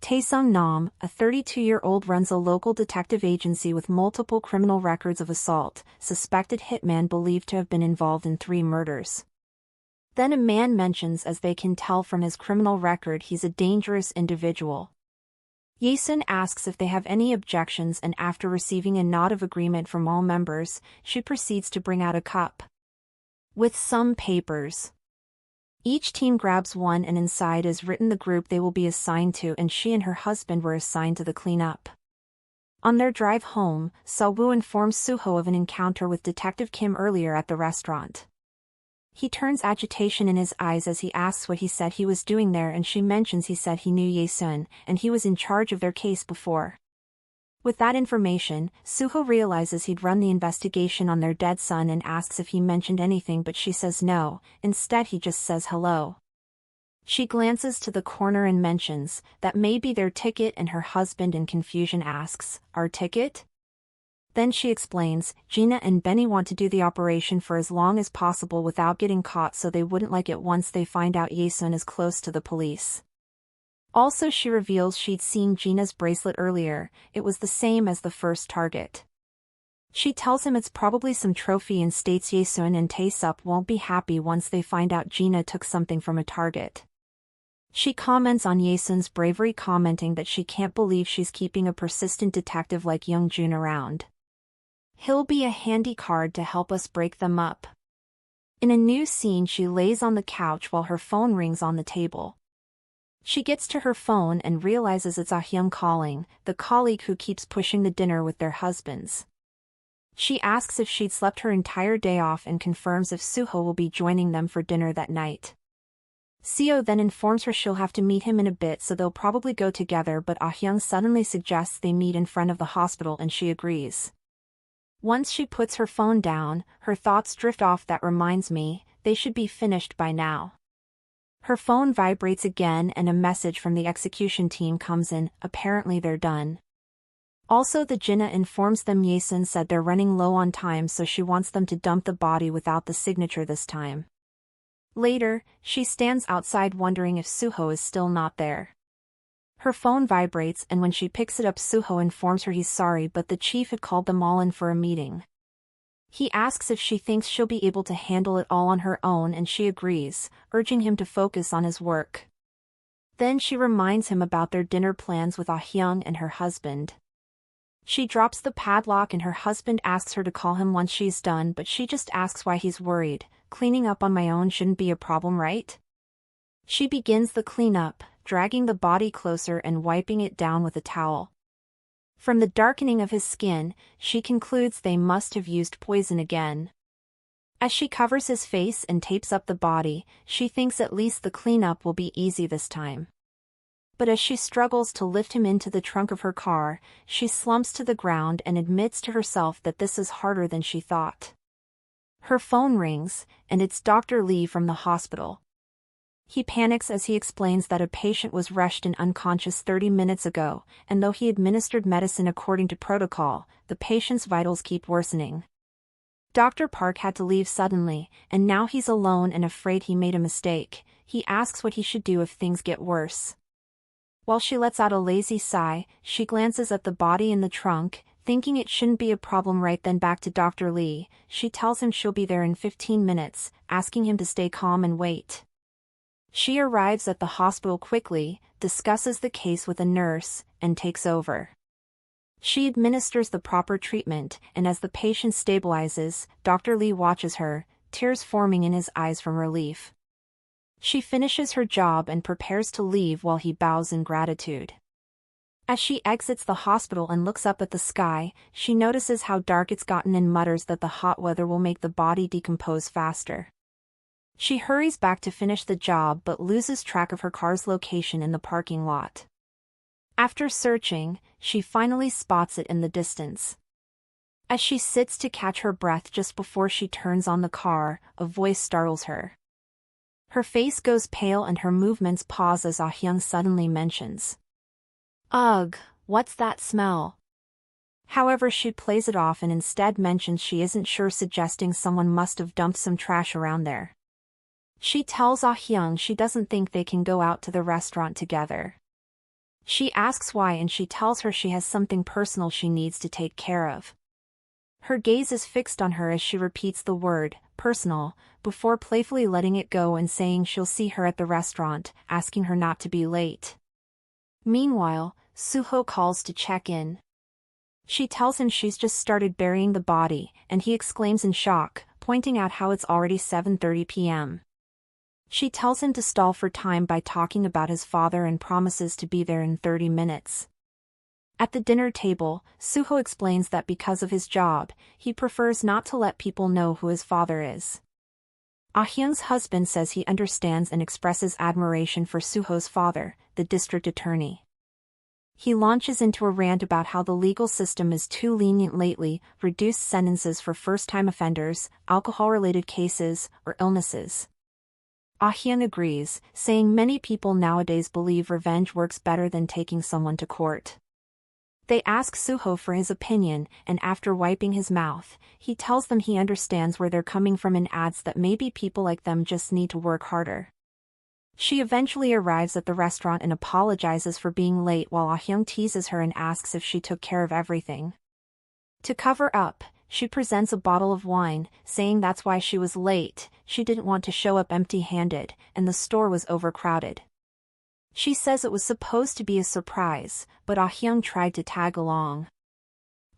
Tae-sung Nam, a 32-year-old, runs a local detective agency with multiple criminal records of assault, suspected hitman believed to have been involved in 3 murders. Then a man mentions as they can tell from his criminal record he's a dangerous individual. Ye-sun asks if they have any objections, and after receiving a nod of agreement from all members, she proceeds to bring out a cup with some papers. Each team grabs one, and inside is written the group they will be assigned to, and she and her husband were assigned to the cleanup. On their drive home, Seo-woo informs Suho of an encounter with Detective Kim earlier at the restaurant. He turns agitation in his eyes as he asks what he said he was doing there, and she mentions he said he knew Ye-sun, and he was in charge of their case before. With that information, Suho realizes he'd run the investigation on their dead son and asks if he mentioned anything, but she says no, instead he just says hello. She glances to the corner and mentions that may be their ticket, and her husband in confusion asks, "Our ticket?" Then she explains, Gina and Benny want to do the operation for as long as possible without getting caught, so they wouldn't like it once they find out Ye-sun is close to the police. Also, she reveals she'd seen Gina's bracelet earlier. It was the same as the first target. She tells him it's probably some trophy and states Ye-sun and Tae-sup won't be happy once they find out Gina took something from a target. She comments on Ye-sun's bravery, commenting that she can't believe she's keeping a persistent detective like Young Jun around. He'll be a handy card to help us break them up. In a new scene, she lays on the couch while her phone rings on the table. She gets to her phone and realizes it's Ah-hyung calling, the colleague who keeps pushing the dinner with their husbands. She asks if she'd slept her entire day off and confirms if Suho will be joining them for dinner that night. Seo then informs her she'll have to meet him in a bit, so they'll probably go together, but Ah-hyung suddenly suggests they meet in front of the hospital, and she agrees. Once she puts her phone down, her thoughts drift off. That reminds me, they should be finished by now. Her phone vibrates again and a message from the execution team comes in. Apparently they're done. Also, the Gina informs them Ye-sun said they're running low on time, so she wants them to dump the body without the signature this time. Later, she stands outside wondering if Suho is still not there. Her phone vibrates, and when she picks it up, Suho informs her he's sorry, but the chief had called them all in for a meeting. He asks if she thinks she'll be able to handle it all on her own, and she agrees, urging him to focus on his work. Then she reminds him about their dinner plans with Ah Hyung and her husband. She drops the padlock and her husband asks her to call him once she's done, but she just asks why he's worried. Cleaning up on my own shouldn't be a problem, right? She begins the cleanup, dragging the body closer and wiping it down with a towel. From the darkening of his skin, she concludes they must have used poison again. As she covers his face and tapes up the body, she thinks at least the cleanup will be easy this time. But as she struggles to lift him into the trunk of her car, she slumps to the ground and admits to herself that this is harder than she thought. Her phone rings, and it's Dr. Lee from the hospital. He panics as he explains that a patient was rushed and unconscious 30 minutes ago, and though he administered medicine according to protocol, the patient's vitals keep worsening. Dr. Park had to leave suddenly, and now he's alone and afraid he made a mistake. He asks what he should do if things get worse. While she lets out a lazy sigh, she glances at the body in the trunk, thinking it shouldn't be a problem. Right then, back to Dr. Lee, she tells him she'll be there in 15 minutes, asking him to stay calm and wait. She arrives at the hospital quickly, discusses the case with a nurse, and takes over. She administers the proper treatment, and as the patient stabilizes, Dr. Lee watches her, tears forming in his eyes from relief. She finishes her job and prepares to leave while he bows in gratitude. As she exits the hospital and looks up at the sky, she notices how dark it's gotten and mutters that the hot weather will make the body decompose faster. She hurries back to finish the job but loses track of her car's location in the parking lot. After searching, she finally spots it in the distance. As she sits to catch her breath just before she turns on the car, a voice startles her. Her face goes pale and her movements pause as Ah Hyung suddenly mentions, "Ugh, what's that smell?" However, she plays it off and instead mentions she isn't sure, suggesting someone must have dumped some trash around there. She tells Ah Hyung she doesn't think they can go out to the restaurant together. She asks why, and she tells her she has something personal she needs to take care of. Her gaze is fixed on her as she repeats the word, personal, before playfully letting it go and saying she'll see her at the restaurant, asking her not to be late. Meanwhile, Suho calls to check in. She tells him she's just started burying the body, and he exclaims in shock, pointing out how it's already 7:30 p.m. She tells him to stall for time by talking about his father and promises to be there in 30 minutes. At the dinner table, Suho explains that because of his job, he prefers not to let people know who his father is. Ah Hyung's husband says he understands and expresses admiration for Suho's father, the district attorney. He launches into a rant about how the legal system is too lenient lately, reduced sentences for first-time offenders, alcohol-related cases, or illnesses. Ah Hyung agrees, saying many people nowadays believe revenge works better than taking someone to court. They ask Suho for his opinion, and after wiping his mouth, he tells them he understands where they're coming from and adds that maybe people like them just need to work harder. She eventually arrives at the restaurant and apologizes for being late while Ah Hyung teases her and asks if she took care of everything. To cover up, she presents a bottle of wine, saying that's why she was late. She didn't want to show up empty-handed, and the store was overcrowded. She says it was supposed to be a surprise, but Ah Hyung tried to tag along.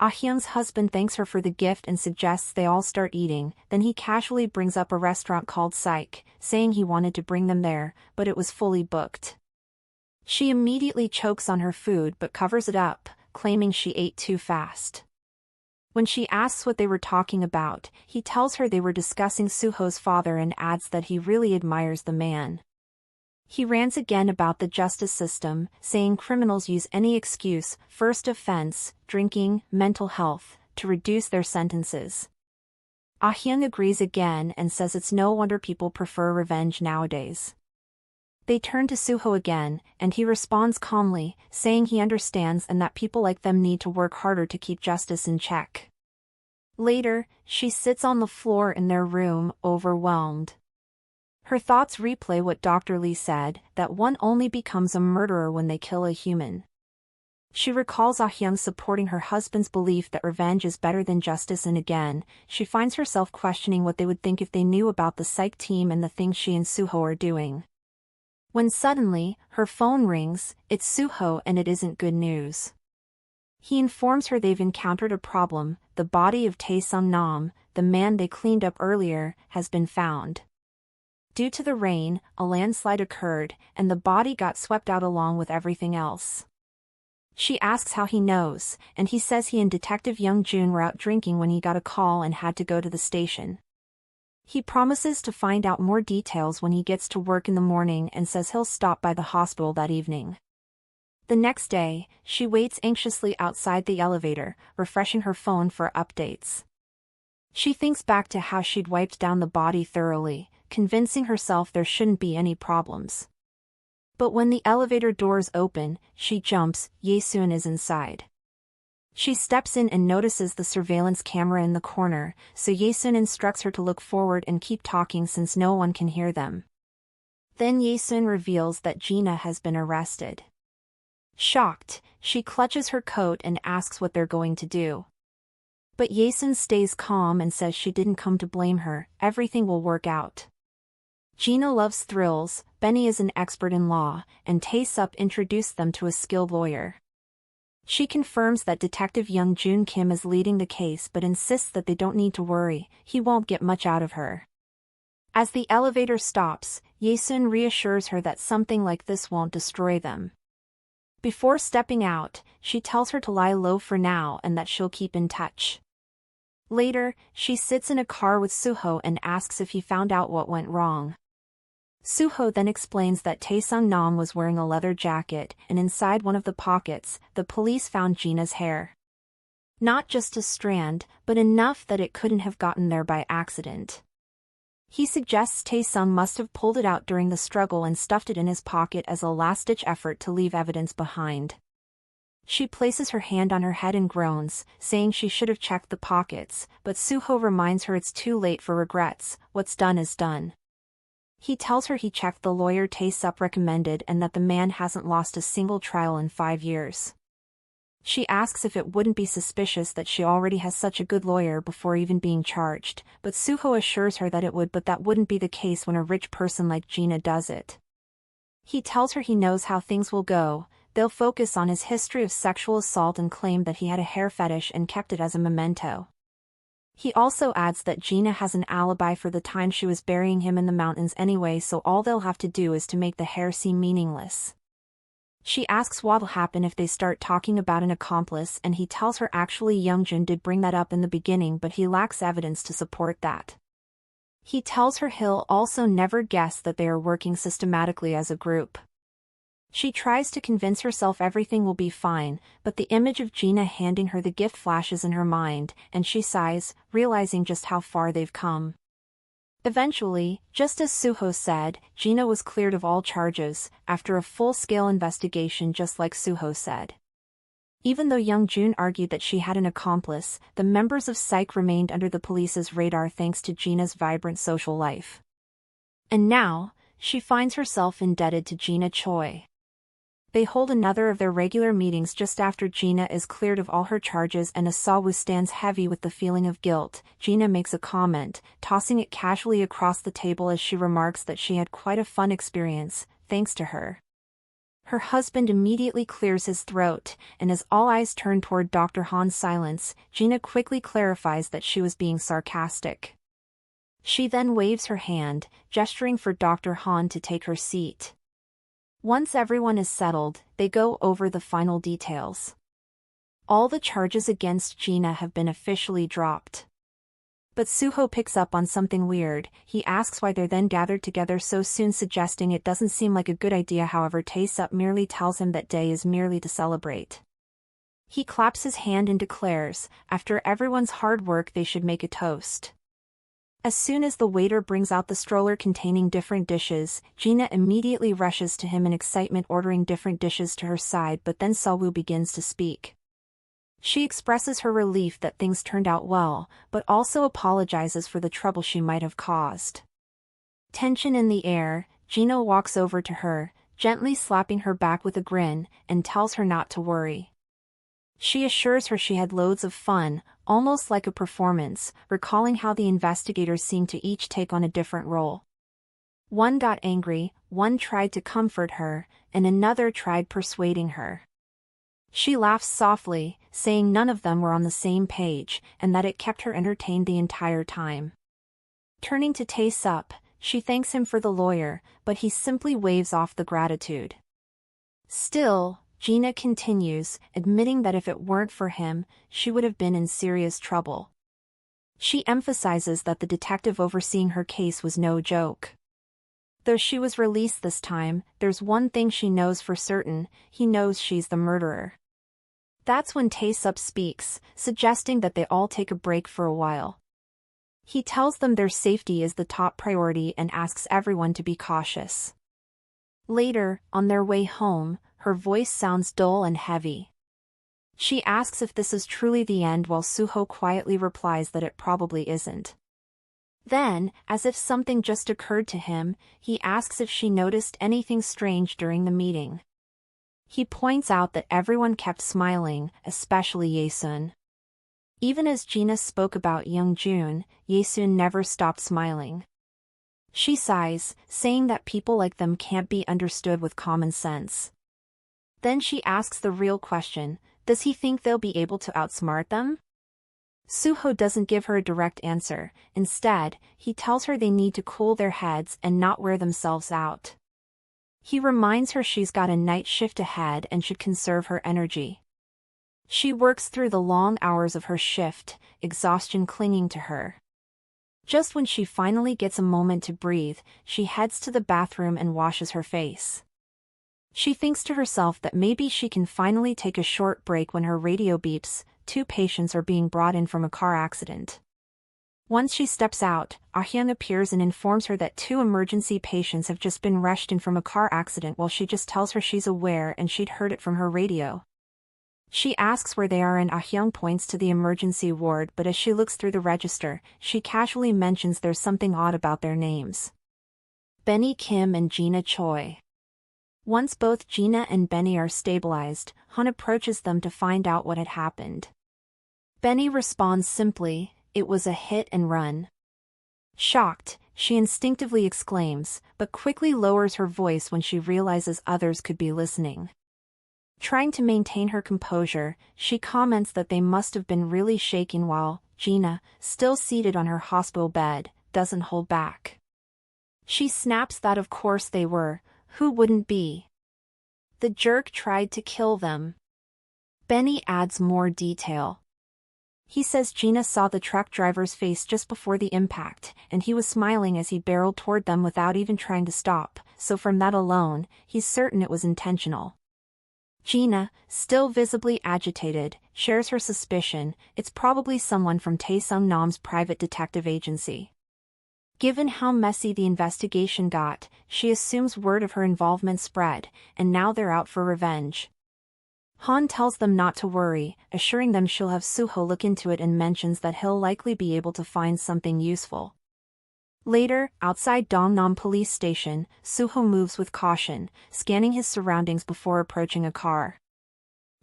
Ah Hyung's husband thanks her for the gift and suggests they all start eating, then he casually brings up a restaurant called Psych, saying he wanted to bring them there, but it was fully booked. She immediately chokes on her food but covers it up, claiming she ate too fast. When she asks what they were talking about, he tells her they were discussing Suho's father and adds that he really admires the man. He rants again about the justice system, saying criminals use any excuse, first offense, drinking, mental health, to reduce their sentences. Ah Hyung agrees again and says it's no wonder people prefer revenge nowadays. They turn to Suho again, and he responds calmly, saying he understands and that people like them need to work harder to keep justice in check. Later, she sits on the floor in their room, overwhelmed. Her thoughts replay what Dr. Lee said, that one only becomes a murderer when they kill a human. She recalls Ah Hyung supporting her husband's belief that revenge is better than justice, and again, she finds herself questioning what they would think if they knew about the Psych team and the things she and Suho are doing. When suddenly, her phone rings. It's Suho, and it isn't good news. He informs her they've encountered a problem. The body of Tae-sung Nam, the man they cleaned up earlier, has been found. Due to the rain, a landslide occurred, and the body got swept out along with everything else. She asks how he knows, and he says he and Detective Young Jun were out drinking when he got a call and had to go to the station. He promises to find out more details when he gets to work in the morning and says he'll stop by the hospital that evening. The next day, she waits anxiously outside the elevator, refreshing her phone for updates. She thinks back to how she'd wiped down the body thoroughly, convincing herself there shouldn't be any problems. But when the elevator doors open, she jumps. Ye-sun is inside. She steps in and notices the surveillance camera in the corner, so Ye-sun instructs her to look forward and keep talking since no one can hear them. Then Ye-sun reveals that Gina has been arrested. Shocked, she clutches her coat and asks what they're going to do. But Ye-sun stays calm and says she didn't come to blame her, everything will work out. Gina loves thrills, Benny is an expert in law, and Tae-sup introduced them to a skilled lawyer. She confirms that Detective Young Jun Kim is leading the case but insists that they don't need to worry, he won't get much out of her. As the elevator stops, Ye-sun reassures her that something like this won't destroy them. Before stepping out, she tells her to lie low for now and that she'll keep in touch. Later, she sits in a car with Suho and asks if he found out what went wrong. Suho then explains that Tae-sung Nam was wearing a leather jacket, and inside one of the pockets, the police found Gina's hair. Not just a strand, but enough that it couldn't have gotten there by accident. He suggests Tae-sung must have pulled it out during the struggle and stuffed it in his pocket as a last-ditch effort to leave evidence behind. She places her hand on her head and groans, saying she should have checked the pockets, but Suho reminds her it's too late for regrets, what's done is done. He tells her he checked the lawyer Tae-sup recommended and that the man hasn't lost a single trial in 5 years. She asks if it wouldn't be suspicious that she already has such a good lawyer before even being charged, but Suho assures her that it would, but that wouldn't be the case when a rich person like Gina does it. He tells her he knows how things will go. They'll focus on his history of sexual assault and claim that he had a hair fetish and kept it as a memento. He also adds that Gina has an alibi for the time she was burying him in the mountains anyway, so all they'll have to do is to make the hair seem meaningless. She asks what'll happen if they start talking about an accomplice, and he tells her actually Youngjun did bring that up in the beginning, but he lacks evidence to support that. He tells her he'll also never guess that they are working systematically as a group. She tries to convince herself everything will be fine, but the image of Gina handing her the gift flashes in her mind, and she sighs, realizing just how far they've come. Eventually, just as Suho said, Gina was cleared of all charges, after a full-scale investigation just like Suho said. Even though Young Jun argued that she had an accomplice, the members of Psych remained under the police's radar thanks to Gina's vibrant social life. And now, she finds herself indebted to Gina Choi. They hold another of their regular meetings just after Gina is cleared of all her charges and Asawu stands heavy with the feeling of guilt. Gina makes a comment, tossing it casually across the table as she remarks that she had quite a fun experience, thanks to her. Her husband immediately clears his throat, and as all eyes turn toward Dr. Han's silence, Gina quickly clarifies that she was being sarcastic. She then waves her hand, gesturing for Dr. Han to take her seat. Once everyone is settled, they go over the final details. All the charges against Gina have been officially dropped. But Suho picks up on something weird. He asks why they're then gathered together so soon, suggesting it doesn't seem like a good idea. However, Tae-sup merely tells him that day is merely to celebrate. He claps his hand and declares, after everyone's hard work they should make a toast. As soon as the waiter brings out the stroller containing different dishes, Gina immediately rushes to him in excitement, ordering different dishes to her side, but then Sawu begins to speak. She expresses her relief that things turned out well, but also apologizes for the trouble she might have caused. Tension in the air, Gina walks over to her, gently slapping her back with a grin, and tells her not to worry. She assures her she had loads of fun, almost like a performance, recalling how the investigators seemed to each take on a different role. One got angry, one tried to comfort her, and another tried persuading her. She laughs softly, saying none of them were on the same page, and that it kept her entertained the entire time. Turning to Tae-sup, she thanks him for the lawyer, but he simply waves off the gratitude. Still, Gina continues, admitting that if it weren't for him, she would have been in serious trouble. She emphasizes that the detective overseeing her case was no joke. Though she was released this time, there's one thing she knows for certain: he knows she's the murderer. That's when Tae-sup speaks, suggesting that they all take a break for a while. He tells them their safety is the top priority and asks everyone to be cautious. Later, on their way home, her voice sounds dull and heavy. She asks if this is truly the end while Suho quietly replies that it probably isn't. Then, as if something just occurred to him, he asks if she noticed anything strange during the meeting. He points out that everyone kept smiling, especially Yesun. Even as Gina spoke about Youngjun, Yesun never stopped smiling. She sighs, saying that people like them can't be understood with common sense. Then she asks the real question: does he think they'll be able to outsmart them? Suho doesn't give her a direct answer. Instead, he tells her they need to cool their heads and not wear themselves out. He reminds her she's got a night shift ahead and should conserve her energy. She works through the long hours of her shift, exhaustion clinging to her. Just when she finally gets a moment to breathe, she heads to the bathroom and washes her face. She thinks to herself that maybe she can finally take a short break when her radio beeps. 2 patients are being brought in from a car accident. Once she steps out, Ah-hyun appears and informs her that 2 emergency patients have just been rushed in from a car accident while she just tells her she's aware and she'd heard it from her radio. She asks where they are and Ah-hyun points to the emergency ward, but as she looks through the register, she casually mentions there's something odd about their names. Benny Kim and Gina Choi. Once both Gina and Benny are stabilized, Han approaches them to find out what had happened. Benny responds simply, "It was a hit and run." Shocked, she instinctively exclaims, but quickly lowers her voice when she realizes others could be listening. Trying to maintain her composure, she comments that they must have been really shaken while Gina, still seated on her hospital bed, doesn't hold back. She snaps that of course they were, who wouldn't be? The jerk tried to kill them. Benny adds more detail. He says Gina saw the truck driver's face just before the impact, and he was smiling as he barreled toward them without even trying to stop, so from that alone, he's certain it was intentional. Gina, still visibly agitated, shares her suspicion: it's probably someone from Tae-sung-nam's private detective agency. Given how messy the investigation got, she assumes word of her involvement spread, and now they're out for revenge. Han tells them not to worry, assuring them she'll have Suho look into it and mentions that he'll likely be able to find something useful. Later, outside Dongnam police station, Suho moves with caution, scanning his surroundings before approaching a car.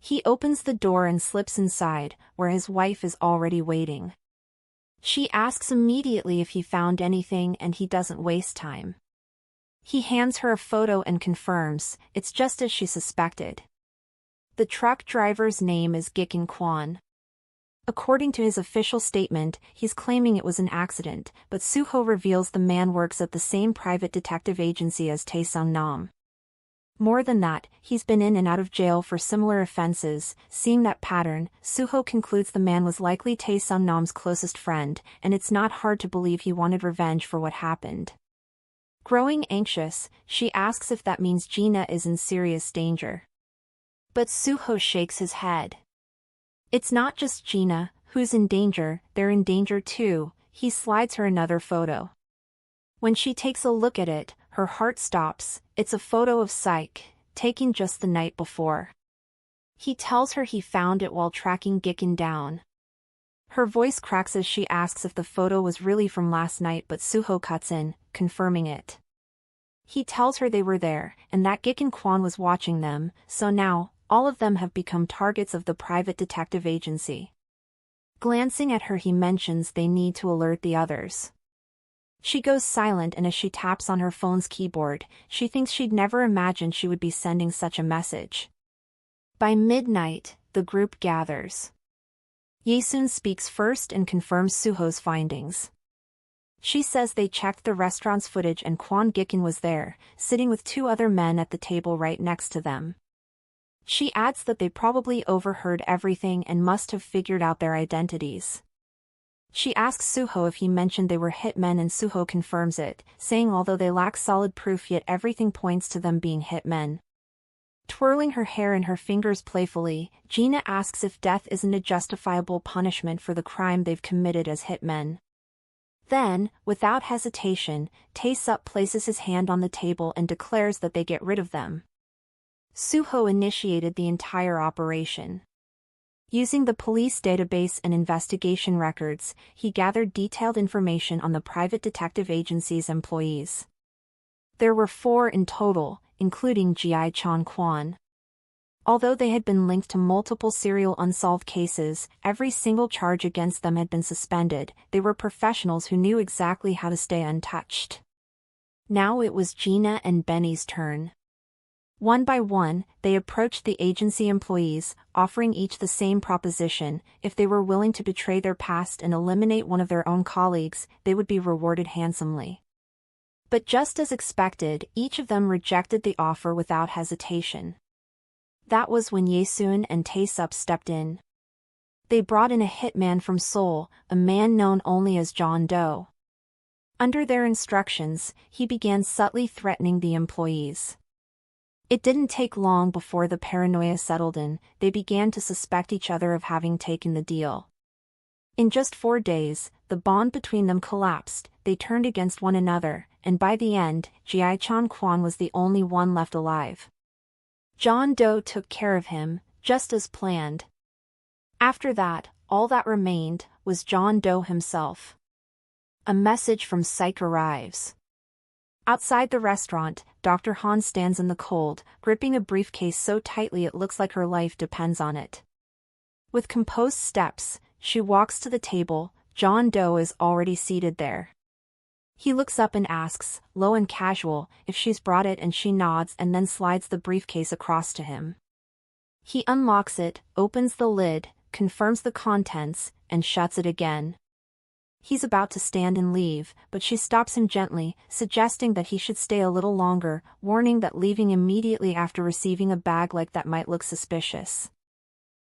He opens the door and slips inside, where his wife is already waiting. She asks immediately if he found anything and he doesn't waste time. He hands her a photo and confirms, it's just as she suspected. The truck driver's name is Gikin Kwon. According to his official statement, he's claiming it was an accident, but Suho reveals the man works at the same private detective agency as Tae-sung-nam. More than that, he's been in and out of jail for similar offenses. Seeing that pattern, Suho concludes the man was likely Tae-sung-nam's closest friend, and it's not hard to believe he wanted revenge for what happened. Growing anxious, she asks if that means Gina is in serious danger. But Suho shakes his head. It's not just Gina who's in danger, they're in danger too. He slides her another photo. When she takes a look at it, her heart stops. It's a photo of Psych, taken just the night before. He tells her he found it while tracking Gikin down. Her voice cracks as she asks if the photo was really from last night, but Suho cuts in, confirming it. He tells her they were there, and that Gikin Kwon was watching them, so now, all of them have become targets of the private detective agency. Glancing at her, he mentions they need to alert the others. She goes silent, and as she taps on her phone's keyboard, she thinks she'd never imagined she would be sending such a message. By midnight, the group gathers. Yesun speaks first and confirms Suho's findings. She says they checked the restaurant's footage and Kwon Gikin was there, sitting with 2 other men at the table right next to them. She adds that they probably overheard everything and must have figured out their identities. She asks Suho if he mentioned they were hitmen, and Suho confirms it, saying although they lack solid proof, yet everything points to them being hitmen. Twirling her hair in her fingers playfully, Gina asks if death isn't a justifiable punishment for the crime they've committed as hitmen. Then, without hesitation, Tae-sup places his hand on the table and declares that they get rid of them. Suho initiated the entire operation. Using the police database and investigation records, he gathered detailed information on the private detective agency's employees. There were 4 in total, including Ji-chan Kwon. Although they had been linked to multiple serial unsolved cases, every single charge against them had been suspended. They were professionals who knew exactly how to stay untouched. Now it was Gina and Benny's turn. One by one, they approached the agency employees, offering each the same proposition: if they were willing to betray their past and eliminate one of their own colleagues, they would be rewarded handsomely. But just as expected, each of them rejected the offer without hesitation. That was when Yesun and Tae-sup stepped in. They brought in a hitman from Seoul, a man known only as John Doe. Under their instructions, he began subtly threatening the employees. It didn't take long before the paranoia settled in. They began to suspect each other of having taken the deal. In just 4 days, the bond between them collapsed. They turned against one another, and by the end, Ji-chan Kwon was the only one left alive. John Doe took care of him, just as planned. After that, all that remained was John Doe himself. A message from Psych arrives. Outside the restaurant, Dr. Han stands in the cold, gripping a briefcase so tightly it looks like her life depends on it. With composed steps, she walks to the table. John Doe is already seated there. He looks up and asks, low and casual, if she's brought it, and she nods and then slides the briefcase across to him. He unlocks it, opens the lid, confirms the contents, and shuts it again. He's about to stand and leave, but she stops him gently, suggesting that he should stay a little longer, warning that leaving immediately after receiving a bag like that might look suspicious.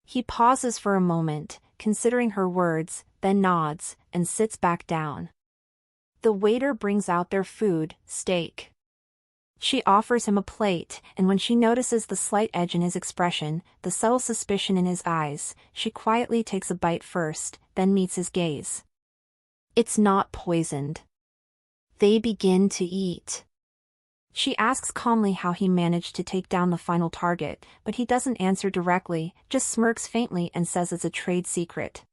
He pauses for a moment, considering her words, then nods, and sits back down. The waiter brings out their food, steak. She offers him a plate, and when she notices the slight edge in his expression, the subtle suspicion in his eyes, she quietly takes a bite first, then meets his gaze. It's not poisoned. They begin to eat. She asks calmly how he managed to take down the final target, but he doesn't answer directly, just smirks faintly and says it's a trade secret.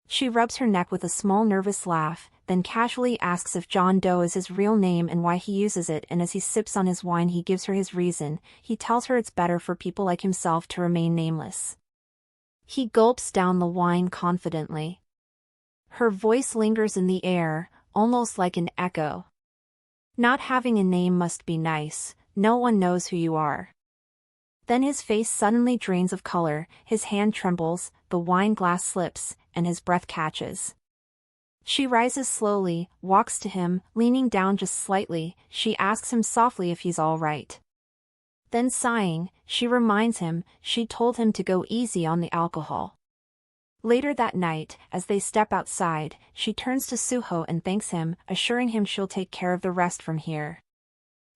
She rubs her neck with a small nervous laugh, then casually asks if John Doe is his real name and why he uses it, and as he sips on his wine he gives her his reason. He tells her it's better for people like himself to remain nameless. He gulps down the wine confidently. Her voice lingers in the air, almost like an echo. Not having a name must be nice, no one knows who you are. Then his face suddenly drains of color, his hand trembles, the wine glass slips, and his breath catches. She rises slowly, walks to him, leaning down just slightly. She asks him softly if he's all right. Then sighing, she reminds him she told him to go easy on the alcohol. Later that night, as they step outside, she turns to Suho and thanks him, assuring him she'll take care of the rest from here.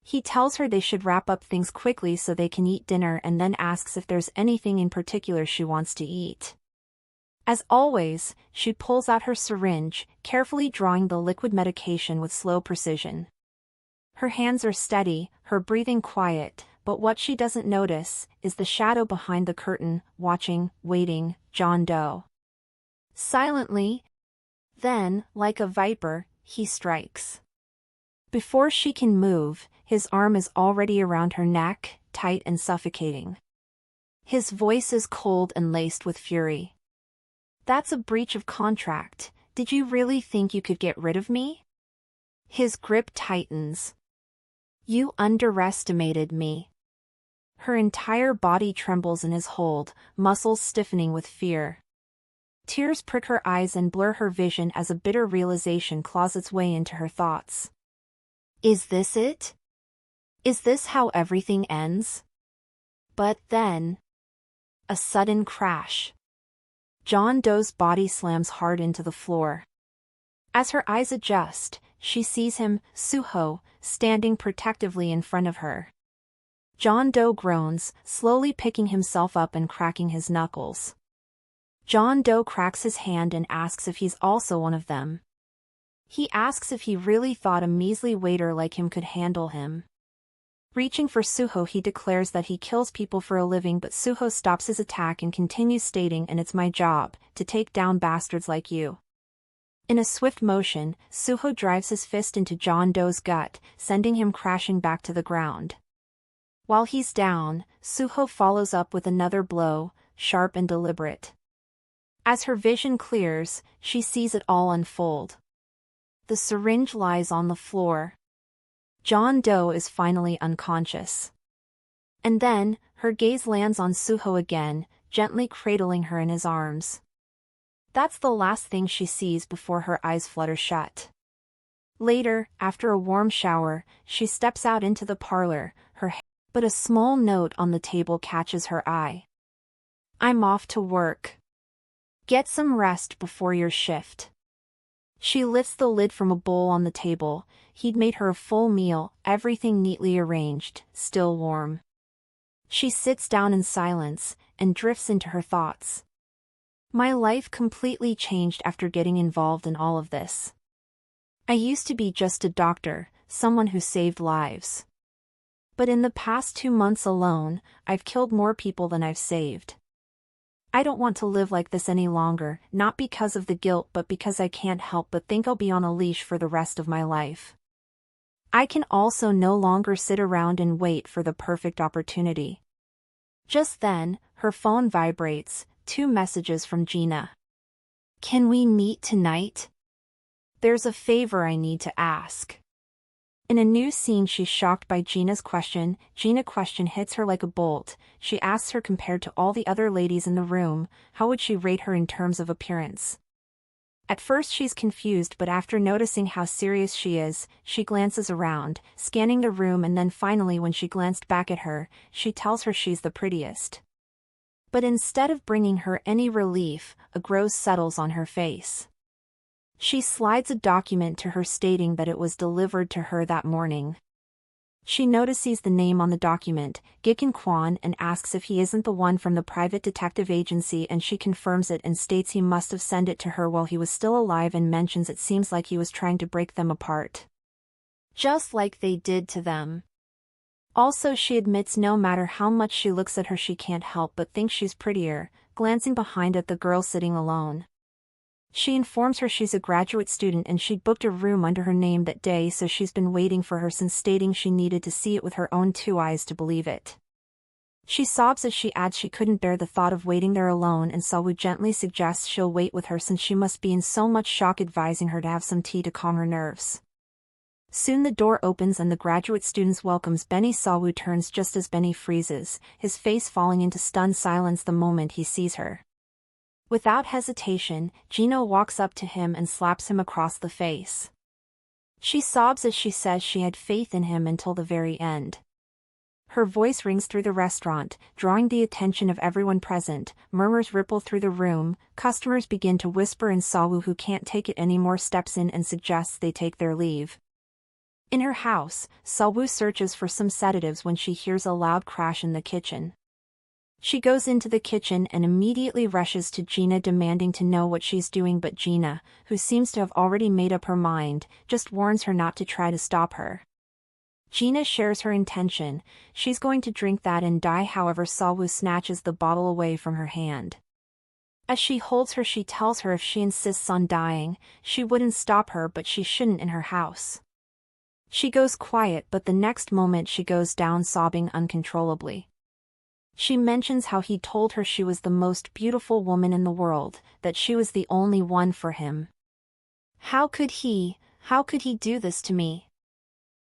He tells her they should wrap up things quickly so they can eat dinner, and then asks if there's anything in particular she wants to eat. As always, she pulls out her syringe, carefully drawing the liquid medication with slow precision. Her hands are steady, her breathing quiet, but what she doesn't notice is the shadow behind the curtain, watching, waiting, John Doe. Silently, then, like a viper, he strikes. Before she can move, his arm is already around her neck, tight and suffocating. His voice is cold and laced with fury. That's a breach of contract. Did you really think you could get rid of me? His grip tightens. You underestimated me. Her entire body trembles in his hold, muscles stiffening with fear. Tears prick her eyes and blur her vision as a bitter realization claws its way into her thoughts. Is this it? Is this how everything ends? But then... a sudden crash. John Doe's body slams hard into the floor. As her eyes adjust, she sees him, Suho, standing protectively in front of her. John Doe groans, slowly picking himself up and cracking his knuckles. John Doe cracks his hand and asks if he's also one of them. He asks if he really thought a measly waiter like him could handle him. Reaching for Suho, he declares that he kills people for a living, but Suho stops his attack and continues stating, and it's my job, to take down bastards like you. In a swift motion, Suho drives his fist into John Doe's gut, sending him crashing back to the ground. While he's down, Suho follows up with another blow, sharp and deliberate. As her vision clears, she sees it all unfold. The syringe lies on the floor. John Doe is finally unconscious. And then, her gaze lands on Suho again, gently cradling her in his arms. That's the last thing she sees before her eyes flutter shut. Later, after a warm shower, she steps out into the parlor, but a small note on the table catches her eye. I'm off to work. Get some rest before your shift. She lifts the lid from a bowl on the table. He'd made her a full meal, everything neatly arranged, still warm. She sits down in silence, and drifts into her thoughts. My life completely changed after getting involved in all of this. I used to be just a doctor, someone who saved lives. But in the past 2 months alone, I've killed more people than I've saved. I don't want to live like this any longer, not because of the guilt but because I can't help but think I'll be on a leash for the rest of my life. I can also no longer sit around and wait for the perfect opportunity. Just then, her phone vibrates, 2 messages from Gina. Can we meet tonight? There's a favor I need to ask. In a new scene, she's shocked by Gina's question. Gina's question hits her like a bolt. She asks her, compared to all the other ladies in the room, how would she rate her in terms of appearance? At first she's confused, but after noticing how serious she is, she glances around, scanning the room, and then finally when she glanced back at her, she tells her she's the prettiest. But instead of bringing her any relief, a gross settles on her face. She slides a document to her stating that it was delivered to her that morning. She notices the name on the document, Gikan Kwan, and asks if he isn't the one from the private detective agency, and she confirms it and states he must have sent it to her while he was still alive, and mentions it seems like he was trying to break them apart. Just like they did to them. Also, she admits no matter how much she looks at her she can't help but think she's prettier, glancing behind at the girl sitting alone. She informs her she's a graduate student and she'd booked a room under her name that day, so she's been waiting for her since, stating she needed to see it with her own 2 eyes to believe it. She sobs as she adds she couldn't bear the thought of waiting there alone, and Sawu gently suggests she'll wait with her since she must be in so much shock, advising her to have some tea to calm her nerves. Soon the door opens and the graduate students welcomes Benny. Sawu turns just as Benny freezes, his face falling into stunned silence the moment he sees her. Without hesitation, Gina walks up to him and slaps him across the face. She sobs as she says she had faith in him until the very end. Her voice rings through the restaurant, drawing the attention of everyone present. Murmurs ripple through the room, customers begin to whisper, and Sawu, who can't take it anymore, steps in and suggests they take their leave. In her house, Sawu searches for some sedatives when she hears a loud crash in the kitchen. She goes into the kitchen and immediately rushes to Gina, demanding to know what she's doing, but Gina, who seems to have already made up her mind, just warns her not to try to stop her. Gina shares her intention, she's going to drink that and die. However, Sawu snatches the bottle away from her hand. As she holds her, she tells her if she insists on dying, she wouldn't stop her, but she shouldn't in her house. She goes quiet, but the next moment she goes down sobbing uncontrollably. She mentions how he told her she was the most beautiful woman in the world, that she was the only one for him. How could he do this to me?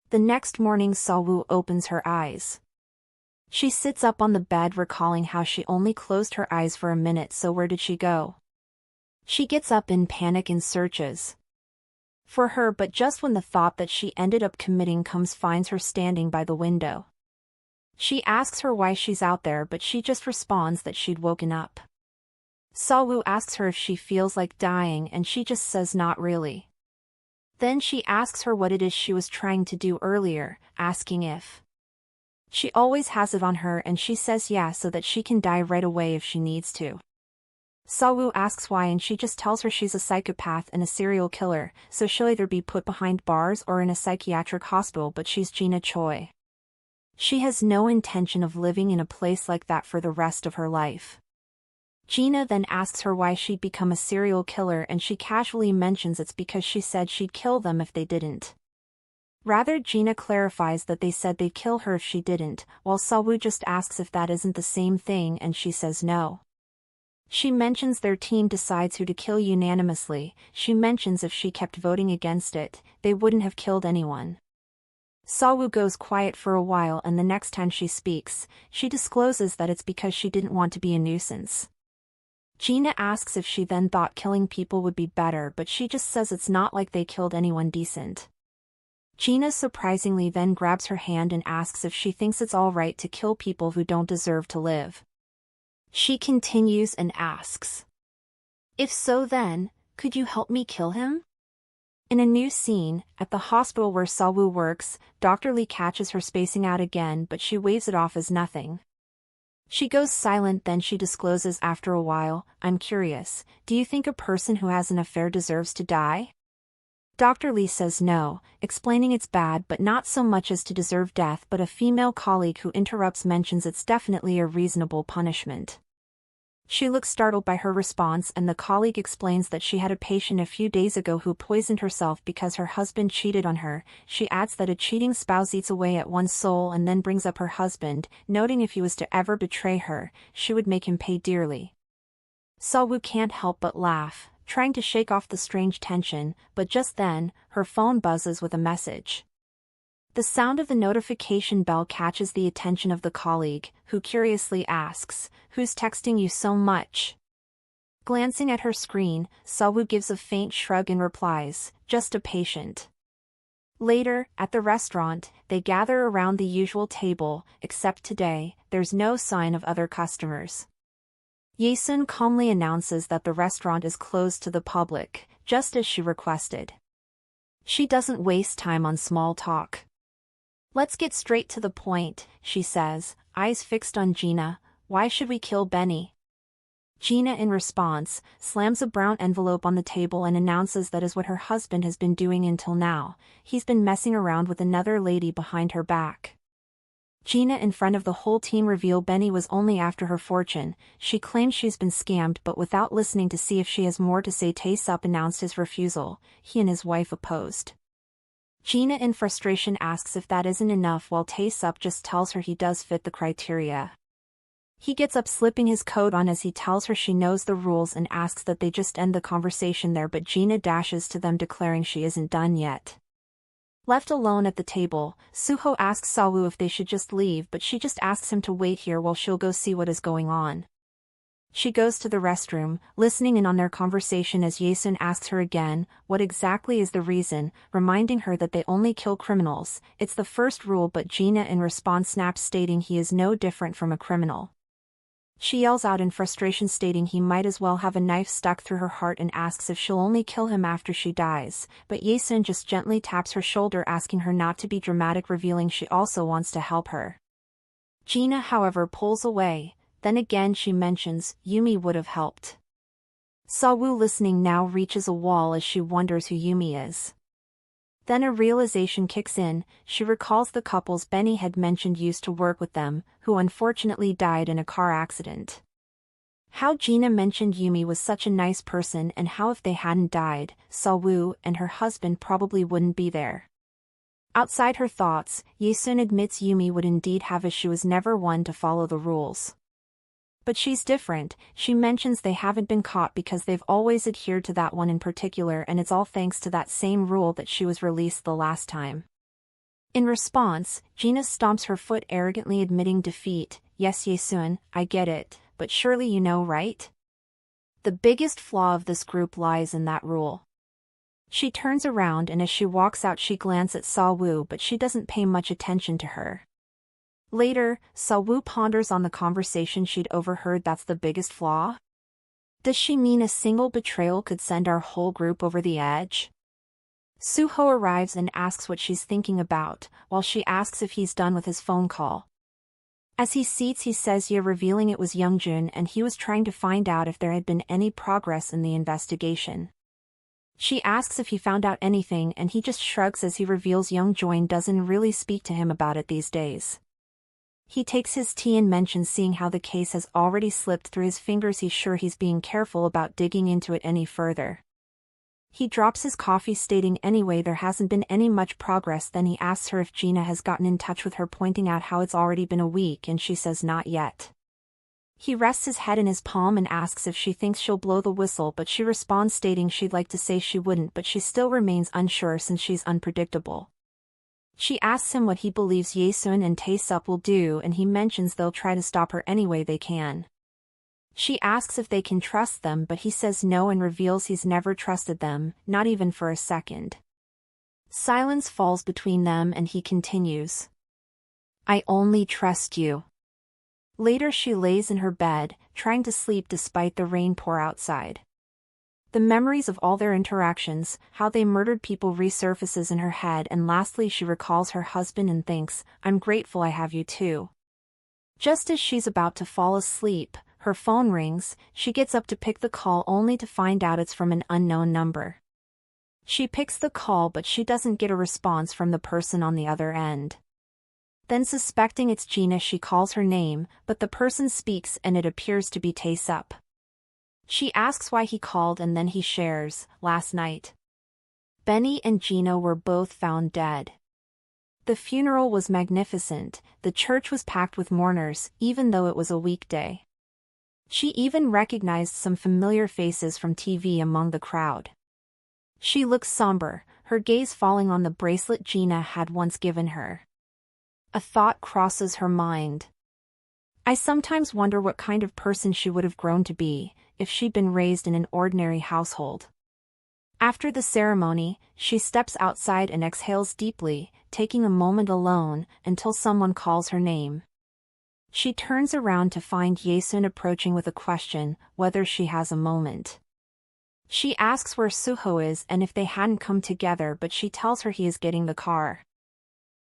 The next morning Sawu opens her eyes. She sits up on the bed recalling how she only closed her eyes for a minute, so where did she go? She gets up in panic and searches for her, but just when the thought that she ended up committing comes, finds her standing by the window. She asks her why she's out there, but she just responds that she'd woken up. Sawu asks her if she feels like dying, and she just says not really. Then she asks her what it is she was trying to do earlier, asking if she always has it on her, and she says yeah, so that she can die right away if she needs to. Sawu asks why, and she just tells her she's a psychopath and a serial killer, so she'll either be put behind bars or in a psychiatric hospital, but she's Gina Choi. She has no intention of living in a place like that for the rest of her life. Gina then asks her why she'd become a serial killer, and she casually mentions it's because she said she'd kill them if they didn't. Rather, Gina clarifies that they said they'd kill her if she didn't, while Sawu just asks if that isn't the same thing, and she says no. She mentions their team decides who to kill unanimously. She mentions if she kept voting against it, they wouldn't have killed anyone. Sawu goes quiet for a while, and the next time she speaks, she discloses that it's because she didn't want to be a nuisance. Gina asks if she then thought killing people would be better, but she just says it's not like they killed anyone decent. Gina surprisingly then grabs her hand and asks if she thinks it's all right to kill people who don't deserve to live. She continues and asks, "If so, then, could you help me kill him?" In a new scene, at the hospital where Sawu works, Dr. Lee catches her spacing out again, but she waves it off as nothing. She goes silent, then she discloses after a while, "I'm curious, do you think a person who has an affair deserves to die?" Dr. Lee says no, explaining it's bad but not so much as to deserve death, but a female colleague who interrupts mentions it's definitely a reasonable punishment. She looks startled by her response, and the colleague explains that she had a patient a few days ago who poisoned herself because her husband cheated on her. She adds that a cheating spouse eats away at one's soul, and then brings up her husband, noting if he was to ever betray her, she would make him pay dearly. Sawu can't help but laugh, trying to shake off the strange tension, but just then, her phone buzzes with a message. The sound of the notification bell catches the attention of the colleague, who curiously asks, "Who's texting you so much?" Glancing at her screen, Sawu gives a faint shrug and replies, "Just a patient." Later, at the restaurant, they gather around the usual table, except today, there's no sign of other customers. Yesun calmly announces that the restaurant is closed to the public, just as she requested. She doesn't waste time on small talk. "Let's get straight to the point," she says, eyes fixed on Gina. "Why should we kill Benny?" Gina, in response, slams a brown envelope on the table and announces that is what her husband has been doing until now. He's been messing around with another lady behind her back. Gina, in front of the whole team, reveals Benny was only after her fortune. She claims she's been scammed, but without listening to see if she has more to say, Tae-sup announced his refusal. He and his wife opposed. Gina, in frustration, asks if that isn't enough, while Tae-sup just tells her he does fit the criteria. He gets up, slipping his coat on as he tells her she knows the rules, and asks that they just end the conversation there, but Gina dashes to them, declaring she isn't done yet. Left alone at the table, Suho asks Sawu if they should just leave, but she just asks him to wait here while she'll go see what is going on. She goes to the restroom, listening in on their conversation as Yesun asks her again, what exactly is the reason, reminding her that they only kill criminals. It's the first rule, but Gina in response snaps, stating he is no different from a criminal. She yells out in frustration, stating he might as well have a knife stuck through her heart, and asks if she'll only kill him after she dies, but Yesun just gently taps her shoulder, asking her not to be dramatic, revealing she also wants to help her. Gina, however, pulls away. Then again she mentions, Yumi would have helped. Sawu, listening now, reaches a wall as she wonders who Yumi is. Then a realization kicks in. She recalls the couples Benny had mentioned used to work with them, who unfortunately died in a car accident. How Gina mentioned Yumi was such a nice person, and how if they hadn't died, Sawu and her husband probably wouldn't be there. Outside her thoughts, Yesun admits Yumi would indeed have, as she was never one to follow the rules. But she's different. She mentions they haven't been caught because they've always adhered to that one in particular, and it's all thanks to that same rule that she was released the last time. In response, Gina stomps her foot, arrogantly admitting defeat. Yes, Yesun, I get it, but surely you know, right? The biggest flaw of this group lies in that rule. She turns around, and as she walks out she glances at Sawu, but she doesn't pay much attention to her. Later, Sawu ponders on the conversation she'd overheard. That's the biggest flaw? Does she mean a single betrayal could send our whole group over the edge? Suho arrives and asks what she's thinking about, while she asks if he's done with his phone call. As he seats, he says yeah, revealing it was Youngjun and he was trying to find out if there had been any progress in the investigation. She asks if he found out anything, and he just shrugs as he reveals Youngjun doesn't really speak to him about it these days. He takes his tea and mentions seeing how the case has already slipped through his fingers. He's sure he's being careful about digging into it any further. He drops his coffee, stating anyway there hasn't been any much progress. Then he asks her if Gina has gotten in touch with her, pointing out how it's already been a week, and she says not yet. He rests his head in his palm and asks if she thinks she'll blow the whistle, but she responds stating she'd like to say she wouldn't, but she still remains unsure since she's unpredictable. She asks him what he believes Yesun and Tae-sup will do, and he mentions they'll try to stop her any way they can. She asks if they can trust them, but he says no and reveals he's never trusted them, not even for a second. Silence falls between them and he continues. I only trust you. Later she lays in her bed, trying to sleep despite the rain pour outside. The memories of all their interactions, how they murdered people, resurfaces in her head, and lastly she recalls her husband and thinks, I'm grateful I have you too. Just as she's about to fall asleep, her phone rings. She gets up to pick the call only to find out it's from an unknown number. She picks the call, but she doesn't get a response from the person on the other end. Then, suspecting it's Gina, she calls her name, but the person speaks and it appears to be Tae-sup. She asks why he called, and then he shares, last night Benny and Gina were both found dead. The funeral was magnificent. The church was packed with mourners, even though it was a weekday. She even recognized some familiar faces from TV among the crowd. She looks somber, her gaze falling on the bracelet Gina had once given her. A thought crosses her mind. I sometimes wonder what kind of person she would have grown to be if she'd been raised in an ordinary household. After the ceremony, she steps outside and exhales deeply, taking a moment alone until someone calls her name. She turns around to find Yesun approaching with a question, whether she has a moment. She asks where Suho is and if they hadn't come together, but she tells her he is getting the car.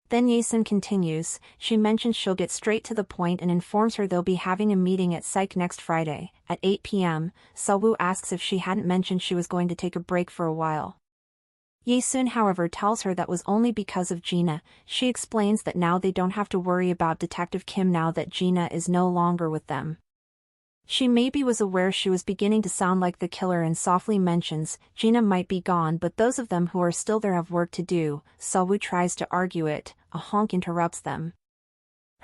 Then Yesun continues. She mentions she'll get straight to the point and informs her they'll be having a meeting at Psych next Friday, at 8 p.m. Sawu asks if she hadn't mentioned she was going to take a break for a while. Yesun, however, tells her that was only because of Gina. She explains that now they don't have to worry about Detective Kim now that Gina is no longer with them. She maybe was aware she was beginning to sound like the killer and softly mentions Gina might be gone, but those of them who are still there have work to do. Sawu tries to argue it. A honk interrupts them.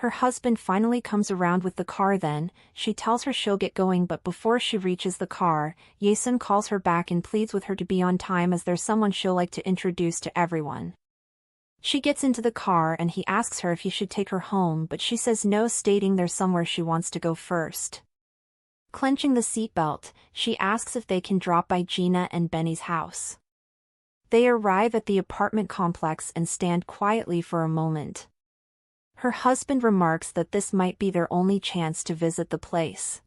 Her husband finally comes around with the car. Then she tells her she'll get going, but before she reaches the car, Yesun calls her back and pleads with her to be on time as there's someone she'll like to introduce to everyone. She gets into the car and he asks her if he should take her home, but she says no, stating there's somewhere she wants to go first. Clenching the seatbelt, she asks if they can drop by Gina and Benny's house. They arrive at the apartment complex and stand quietly for a moment. Her husband remarks that this might be their only chance to visit the place.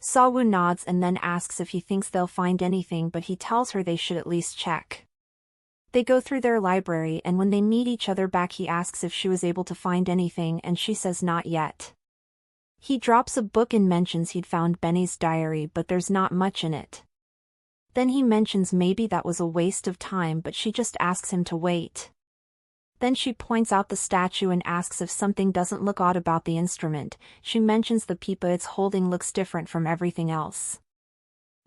Sawu nods and then asks if he thinks they'll find anything, but he tells her they should at least check. They go through their library, and when they meet each other back, he asks if she was able to find anything, and she says not yet. He drops a book and mentions he'd found Benny's diary, but there's not much in it. Then he mentions maybe that was a waste of time, but she just asks him to wait. Then she points out the statue and asks if something doesn't look odd about the instrument. She mentions the pipa it's holding looks different from everything else.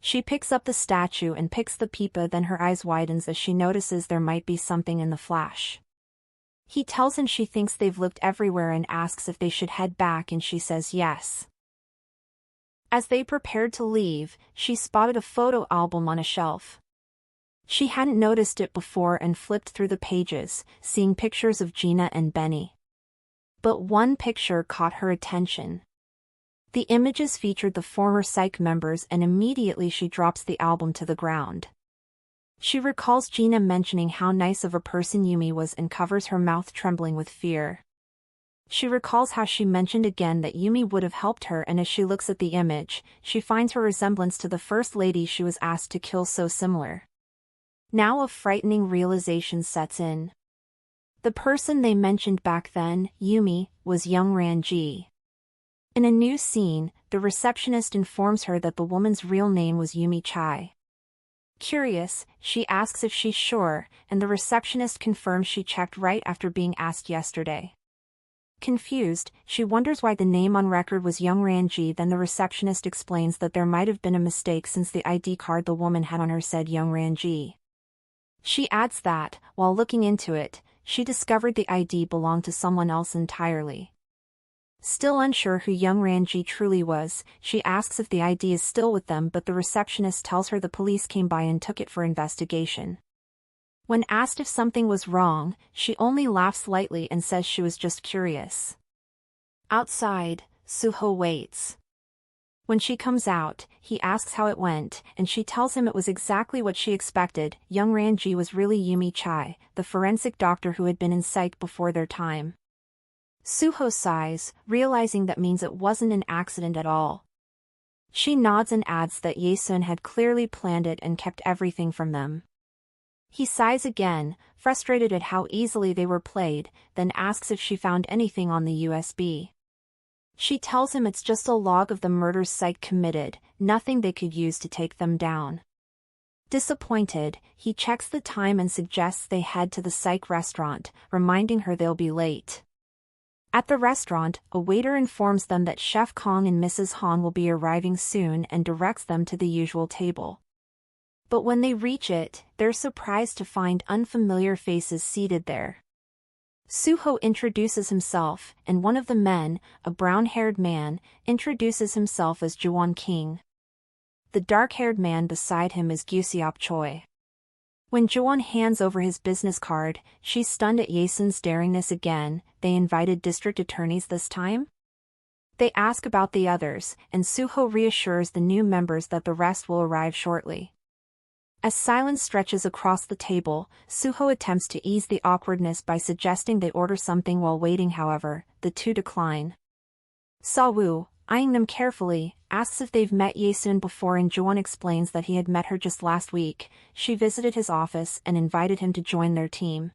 She picks up the statue and picks the pipa, then her eyes widens as she notices there might be something in the flash. He tells him she thinks they've looked everywhere and asks if they should head back, and she says yes. As they prepared to leave, she spotted a photo album on a shelf. She hadn't noticed it before and flipped through the pages, seeing pictures of Gina and Benny. But one picture caught her attention. The images featured the former Psych members, and immediately she drops the album to the ground. She recalls Gina mentioning how nice of a person Yumi was and covers her mouth, trembling with fear. She recalls how she mentioned again that Yumi would have helped her, and as she looks at the image, she finds her resemblance to the first lady she was asked to kill so similar. Now a frightening realization sets in. The person they mentioned back then, Yumi, was young Ranji. In a new scene, the receptionist informs her that the woman's real name was Yumi Chai. Curious, she asks if she's sure, and the receptionist confirms she checked right after being asked yesterday. Confused, she wonders why the name on record was young Ranji. Then the receptionist explains that there might have been a mistake since the ID card the woman had on her said young Ranji. She adds that, while looking into it, she discovered the ID belonged to someone else entirely. Still unsure who young Ranji truly was, she asks if the ID is still with them, but the receptionist tells her the police came by and took it for investigation. When asked if something was wrong, she only laughs lightly and says she was just curious. Outside, Suho waits. When she comes out, he asks how it went, and she tells him it was exactly what she expected. Young Ranji was really Yumi Chai, the forensic doctor who had been in Psych before their time. Suho sighs, realizing that means it wasn't an accident at all. She nods and adds that Ye-sun had clearly planned it and kept everything from them. He sighs again, frustrated at how easily they were played, then asks if she found anything on the USB. She tells him it's just a log of the murders Psych committed, nothing they could use to take them down. Disappointed, he checks the time and suggests they head to the Psych restaurant, reminding her they'll be late. At the restaurant, a waiter informs them that Chef Kong and Mrs. Han will be arriving soon and directs them to the usual table. But when they reach it, they're surprised to find unfamiliar faces seated there. Suho introduces himself, and one of the men, a brown-haired man, introduces himself as Juwon King. The dark-haired man beside him is Gyuseop Choi. When Juwon hands over his business card, she's stunned at Ye-sun's daringness again. They invited district attorneys this time? They ask about the others, and Suho reassures the new members that the rest will arrive shortly. As silence stretches across the table, Suho attempts to ease the awkwardness by suggesting they order something while waiting. However, the two decline. Sawu, eyeing them carefully, asks if they've met Ye-sun before, and Juwon explains that he had met her just last week. She visited his office and invited him to join their team.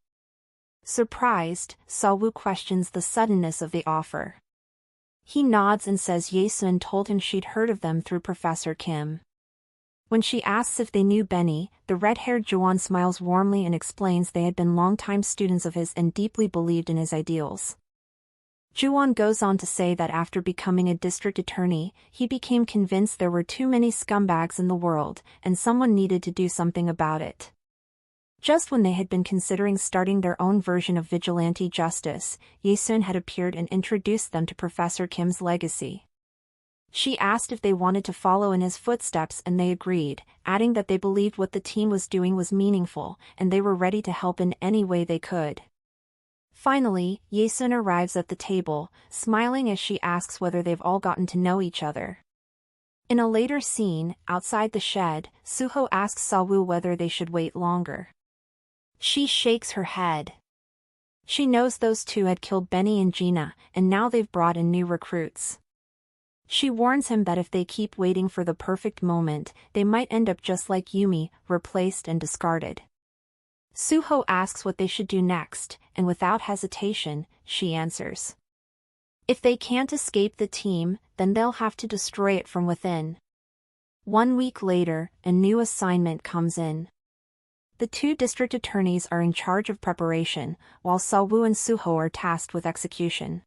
Surprised, Sawu questions the suddenness of the offer. He nods and says Ye-sun told him she'd heard of them through Professor Kim. When she asks if they knew Benny, the red-haired Juwon smiles warmly and explains they had been longtime students of his and deeply believed in his ideals. Juwon goes on to say that after becoming a district attorney, he became convinced there were too many scumbags in the world, and someone needed to do something about it. Just when they had been considering starting their own version of vigilante justice, Ye-sun had appeared and introduced them to Professor Kim's legacy. She asked if they wanted to follow in his footsteps, and they agreed, adding that they believed what the team was doing was meaningful, and they were ready to help in any way they could. Finally, Ye-sun arrives at the table, smiling as she asks whether they've all gotten to know each other. In a later scene, outside the shed, Suho asks Sawu whether they should wait longer. She shakes her head. She knows those two had killed Benny and Gina, and now they've brought in new recruits. She warns him that if they keep waiting for the perfect moment, they might end up just like Yumi, replaced and discarded. Suho asks what they should do next, and without hesitation, she answers. If they can't escape the team, then they'll have to destroy it from within. 1 week later, a new assignment comes in. The two district attorneys are in charge of preparation, while Sawu and Suho are tasked with execution.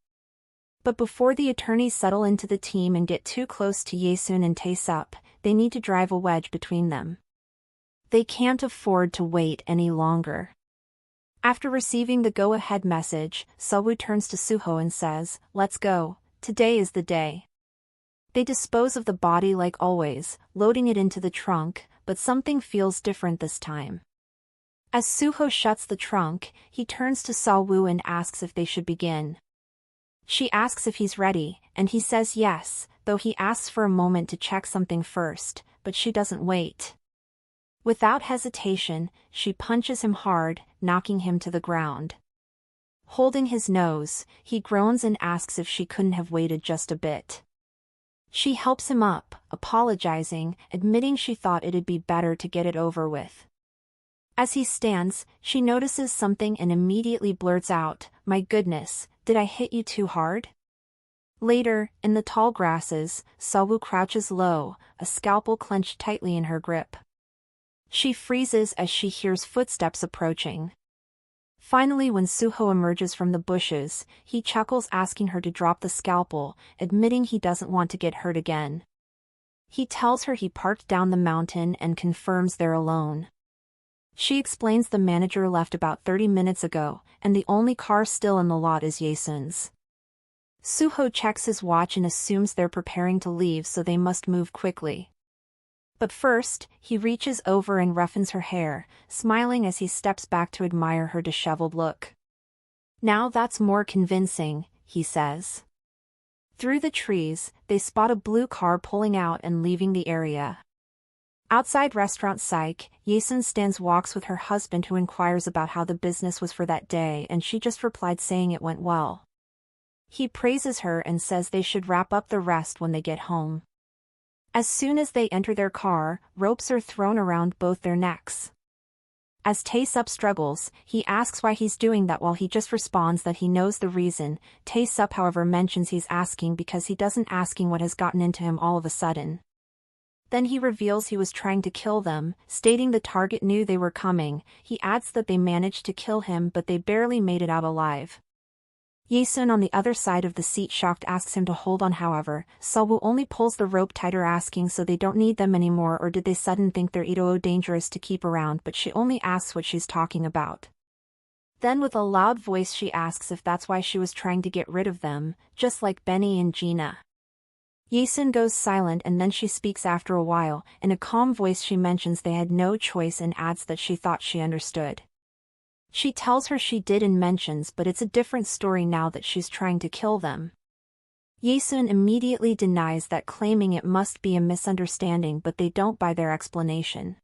But before the attorneys settle into the team and get too close to Ye-sun and Tae-sup, they need to drive a wedge between them. They can't afford to wait any longer. After receiving the go-ahead message, Sawu turns to Suho and says, "Let's go, today is the day." They dispose of the body like always, loading it into the trunk, but something feels different this time. As Suho shuts the trunk, he turns to Saw-woo and asks if they should begin. She asks if he's ready, and he says yes, though he asks for a moment to check something first, but she doesn't wait. Without hesitation, she punches him hard, knocking him to the ground. Holding his nose, he groans and asks if she couldn't have waited just a bit. She helps him up, apologizing, admitting she thought it'd be better to get it over with. As he stands, she notices something and immediately blurts out, "My goodness, did I hit you too hard?" Later, in the tall grasses, Saw-woo crouches low, a scalpel clenched tightly in her grip. She freezes as she hears footsteps approaching. Finally, when Suho emerges from the bushes, he chuckles, asking her to drop the scalpel, admitting he doesn't want to get hurt again. He tells her he parked down the mountain and confirms they're alone. She explains the manager left about 30 minutes ago, and the only car still in the lot is Yesun's. Suho checks his watch and assumes they're preparing to leave, so they must move quickly. But first, he reaches over and roughens her hair, smiling as he steps back to admire her disheveled look. "Now that's more convincing," he says. Through the trees, they spot a blue car pulling out and leaving the area. Outside restaurant Psych, Yesun walks with her husband, who inquires about how the business was for that day, and she just replied saying it went well. He praises her and says they should wrap up the rest when they get home. As soon as they enter their car, ropes are thrown around both their necks. As Tae-sup struggles, he asks why he's doing that while he just responds that he knows the reason. Tae-sup, however, mentions he's asking because he doesn't asking what has gotten into him all of a sudden. Then he reveals he was trying to kill them, stating the target knew they were coming. He adds that they managed to kill him but they barely made it out alive. Yesun on the other side of the seat, shocked, asks him to hold on. However, Saw-woo only pulls the rope tighter, asking so they don't need them anymore, or did they suddenly think they're Itoo dangerous to keep around, but she only asks what she's talking about. Then with a loud voice she asks if that's why she was trying to get rid of them, just like Benny and Gina. Yesun goes silent and then she speaks after a while. In a calm voice she mentions they had no choice and adds that she thought she understood. She tells her she did and mentions but it's a different story now that she's trying to kill them. Yesun immediately denies that, claiming it must be a misunderstanding, but they don't buy their explanation.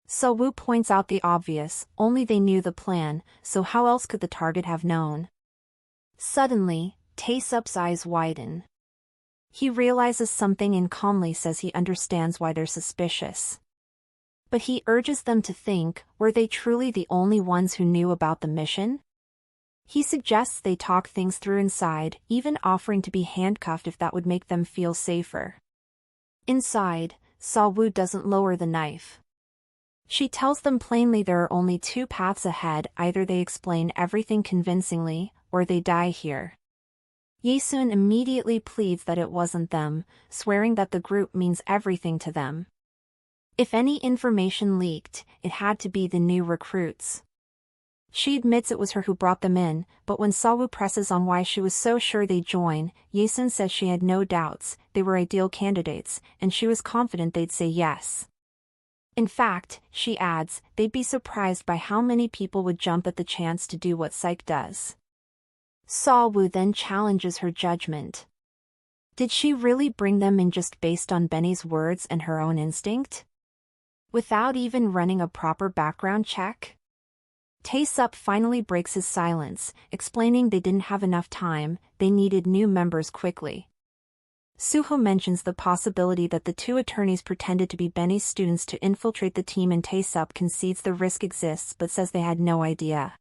Saw-woo points out the obvious, only they knew the plan, so how else could the target have known? Suddenly, Tae-sup's eyes widen. He realizes something and calmly says he understands why they're suspicious. But he urges them to think, were they truly the only ones who knew about the mission? He suggests they talk things through inside, even offering to be handcuffed if that would make them feel safer. Inside, Saw-woo doesn't lower the knife. She tells them plainly there are only two paths ahead: either they explain everything convincingly, or they die here. Yesun immediately pleads that it wasn't them, swearing that the group means everything to them. If any information leaked, it had to be the new recruits. She admits it was her who brought them in, but when Saw-woo presses on why she was so sure they'd join, Yesun says she had no doubts, they were ideal candidates, and she was confident they'd say yes. In fact, she adds, they'd be surprised by how many people would jump at the chance to do what Psych does. Saw-woo then challenges her judgment. Did she really bring them in just based on Benny's words and her own instinct? Without even running a proper background check? Tae-sup finally breaks his silence, explaining they didn't have enough time, they needed new members quickly. Suho mentions the possibility that the two attorneys pretended to be Benny's students to infiltrate the team, and Tae-sup concedes the risk exists but says they had no idea.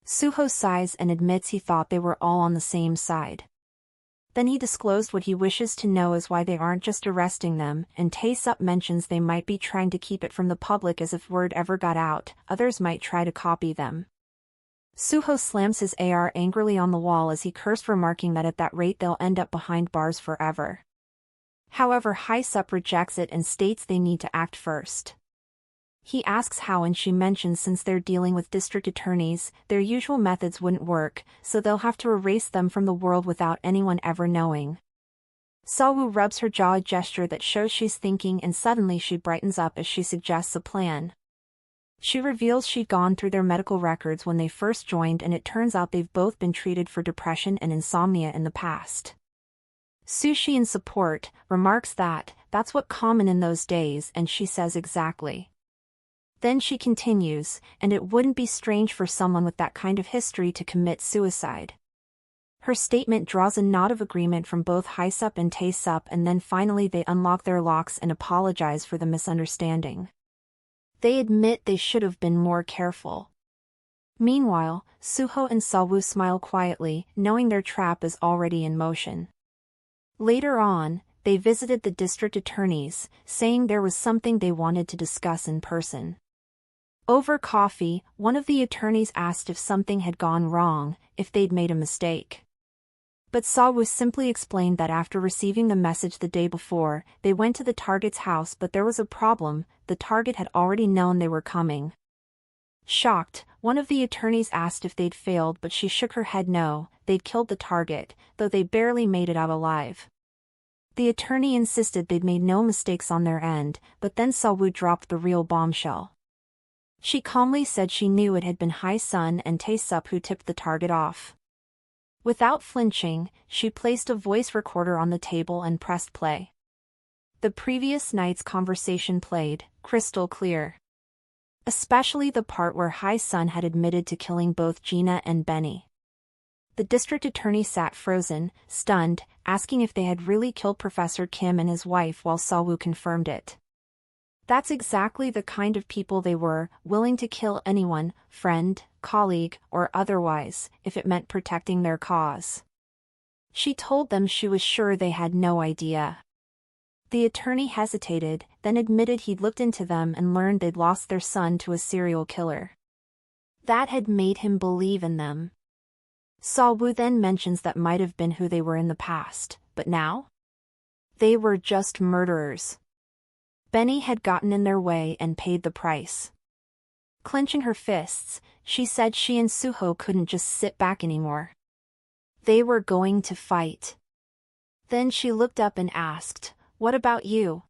Suho sighs and admits he thought they were all on the same side. Then he disclosed what he wishes to know is why they aren't just arresting them, and Tae-sup mentions they might be trying to keep it from the public, as if word ever got out, others might try to copy them. Suho slams his AR angrily on the wall as he cursed, remarking that at that rate they'll end up behind bars forever. However, Tae-sup rejects it and states they need to act first. He asks how, and she mentions since they're dealing with district attorneys, their usual methods wouldn't work, so they'll have to erase them from the world without anyone ever knowing. Sawu rubs her jaw, a gesture that shows she's thinking, and suddenly she brightens up as she suggests a plan. She reveals she'd gone through their medical records when they first joined, and it turns out they've both been treated for depression and insomnia in the past. Sushi, in support, remarks that that's what common in those days, and she says exactly. Then she continues, and it wouldn't be strange for someone with that kind of history to commit suicide. Her statement draws a nod of agreement from both Hysup and Taesup, and then finally they unlock their locks and apologize for the misunderstanding. They admit they should have been more careful. Meanwhile, Suho and Sawu smile quietly, knowing their trap is already in motion. Later on, they visited the district attorneys, saying there was something they wanted to discuss in person. Over coffee, one of the attorneys asked if something had gone wrong, if they'd made a mistake. But Sawu simply explained that after receiving the message the day before, they went to the target's house, but there was a problem. The target had already known they were coming. Shocked, one of the attorneys asked if they'd failed, but she shook her head no, they'd killed the target, though they barely made it out alive. The attorney insisted they'd made no mistakes on their end, but then Sawu dropped the real bombshell. She calmly said she knew it had been Hai-sun and Taesup who tipped the target off. Without flinching, she placed a voice recorder on the table and pressed play. The previous night's conversation played, crystal clear. Especially the part where Hai-sun had admitted to killing both Gina and Benny. The district attorney sat frozen, stunned, asking if they had really killed Professor Kim and his wife, while Sawu confirmed it. That's exactly the kind of people they were, willing to kill anyone, friend, colleague, or otherwise, if it meant protecting their cause. She told them she was sure they had no idea. The attorney hesitated, then admitted he'd looked into them and learned they'd lost their son to a serial killer. That had made him believe in them. Sawu then mentions that might have been who they were in the past, but now? They were just murderers. Benny had gotten in their way and paid the price. Clenching her fists, she said she and Suho couldn't just sit back anymore. They were going to fight. Then she looked up and asked, "What about you?"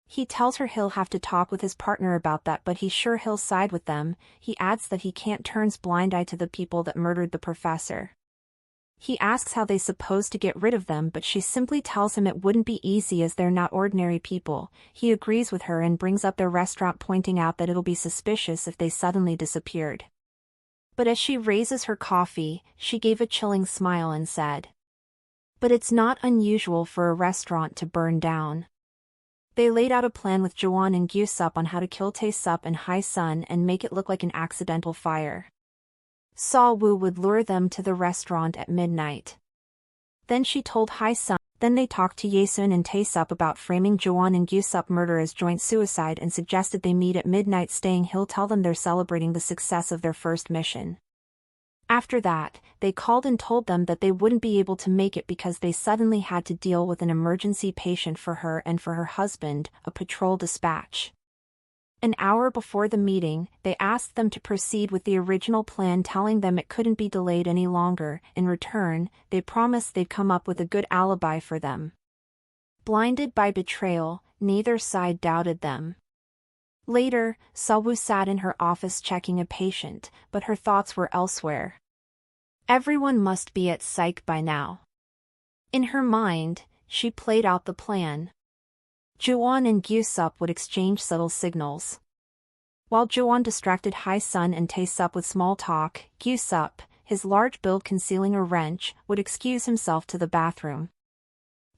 He tells her he'll have to talk with his partner about that, but he's sure he'll side with them. He adds that he can't turn a blind eye to the people that murdered the professor. He asks how they suppose to get rid of them, but she simply tells him it wouldn't be easy as they're not ordinary people. He agrees with her and brings up their restaurant, pointing out that it'll be suspicious if they suddenly disappeared. But as she raises her coffee, she gave a chilling smile and said, "But it's not unusual for a restaurant to burn down." They laid out a plan with Jaewon and Gyusup on how to kill Taesup and Hai-sun and make it look like an accidental fire. Sawu would lure them to the restaurant at midnight. Then she told Hai-sun. Then they talked to Yesun and Taesup about framing Jaewon and Gyusup murder as joint suicide and suggested they meet at midnight, staying. He'll tell them they're celebrating the success of their first mission. After that, they called and told them that they wouldn't be able to make it because they suddenly had to deal with an emergency patient for her and for her husband, a patrol dispatch. An hour before the meeting, they asked them to proceed with the original plan, telling them it couldn't be delayed any longer. In return, they promised they'd come up with a good alibi for them. Blinded by betrayal, neither side doubted them. Later, Sawu sat in her office checking a patient, but her thoughts were elsewhere. Everyone must be at Psych by now. In her mind, she played out the plan. Jaewon and Gyusup would exchange subtle signals. While Jaewon distracted Hai-sun and Taesup with small talk, Gyusup, his large build concealing a wrench, would excuse himself to the bathroom.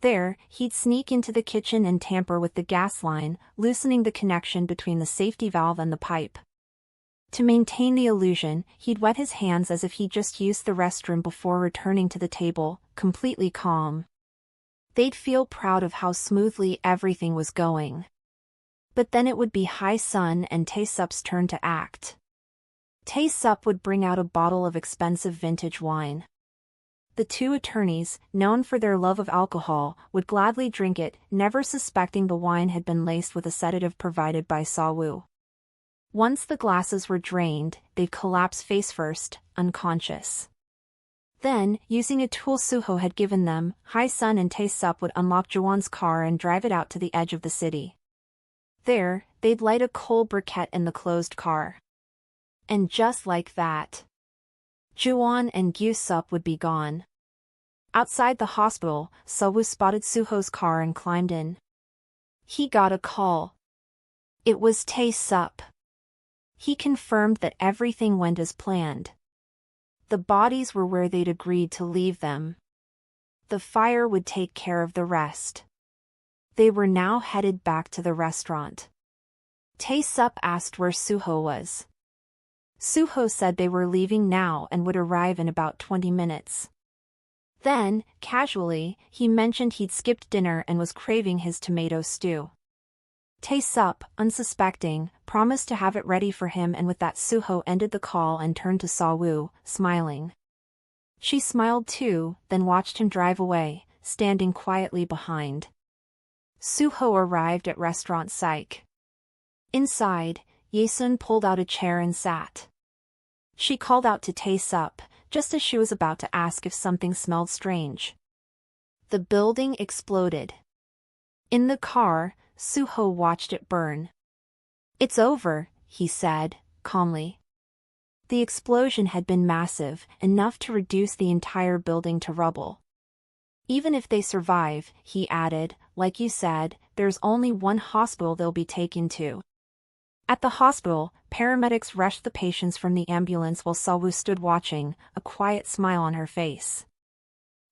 There, he'd sneak into the kitchen and tamper with the gas line, loosening the connection between the safety valve and the pipe. To maintain the illusion, he'd wet his hands as if he'd just used the restroom before returning to the table, completely calm. They'd feel proud of how smoothly everything was going. But then it would be Hai-sun and Taesup's turn to act. Taesup would bring out a bottle of expensive vintage wine. The two attorneys, known for their love of alcohol, would gladly drink it, never suspecting the wine had been laced with a sedative provided by Sawu. Once the glasses were drained, they'd collapse face first, unconscious. Then, using a tool Suho had given them, Hae-sun and Tae-sup would unlock Jaewon's car and drive it out to the edge of the city. There, they'd light a coal briquette in the closed car. And just like that, Jaewon and Gyu-sup would be gone. Outside the hospital, Seo-woo spotted Suho's car and climbed in. He got a call. It was Tae-sup. He confirmed that everything went as planned. The bodies were where they'd agreed to leave them. The fire would take care of the rest. They were now headed back to the restaurant. Tae-sup asked where Suho was. Suho said they were leaving now and would arrive in about 20 minutes. Then, casually, he mentioned he'd skipped dinner and was craving his tomato stew. Tae-sup, unsuspecting, promised to have it ready for him, and with that Suho ended the call and turned to Seo-woo, smiling. She smiled too, then watched him drive away, standing quietly behind. Suho arrived at restaurant Psych. Inside, Ye-sun pulled out a chair and sat. She called out to Tae-sup, just as she was about to ask if something smelled strange. The building exploded. In the car, Suho watched it burn. "It's over," he said, calmly. The explosion had been massive, enough to reduce the entire building to rubble. "Even if they survive," he added, "like you said, there's only one hospital they'll be taken to." At the hospital, paramedics rushed the patients from the ambulance while Seo-woo stood watching, a quiet smile on her face.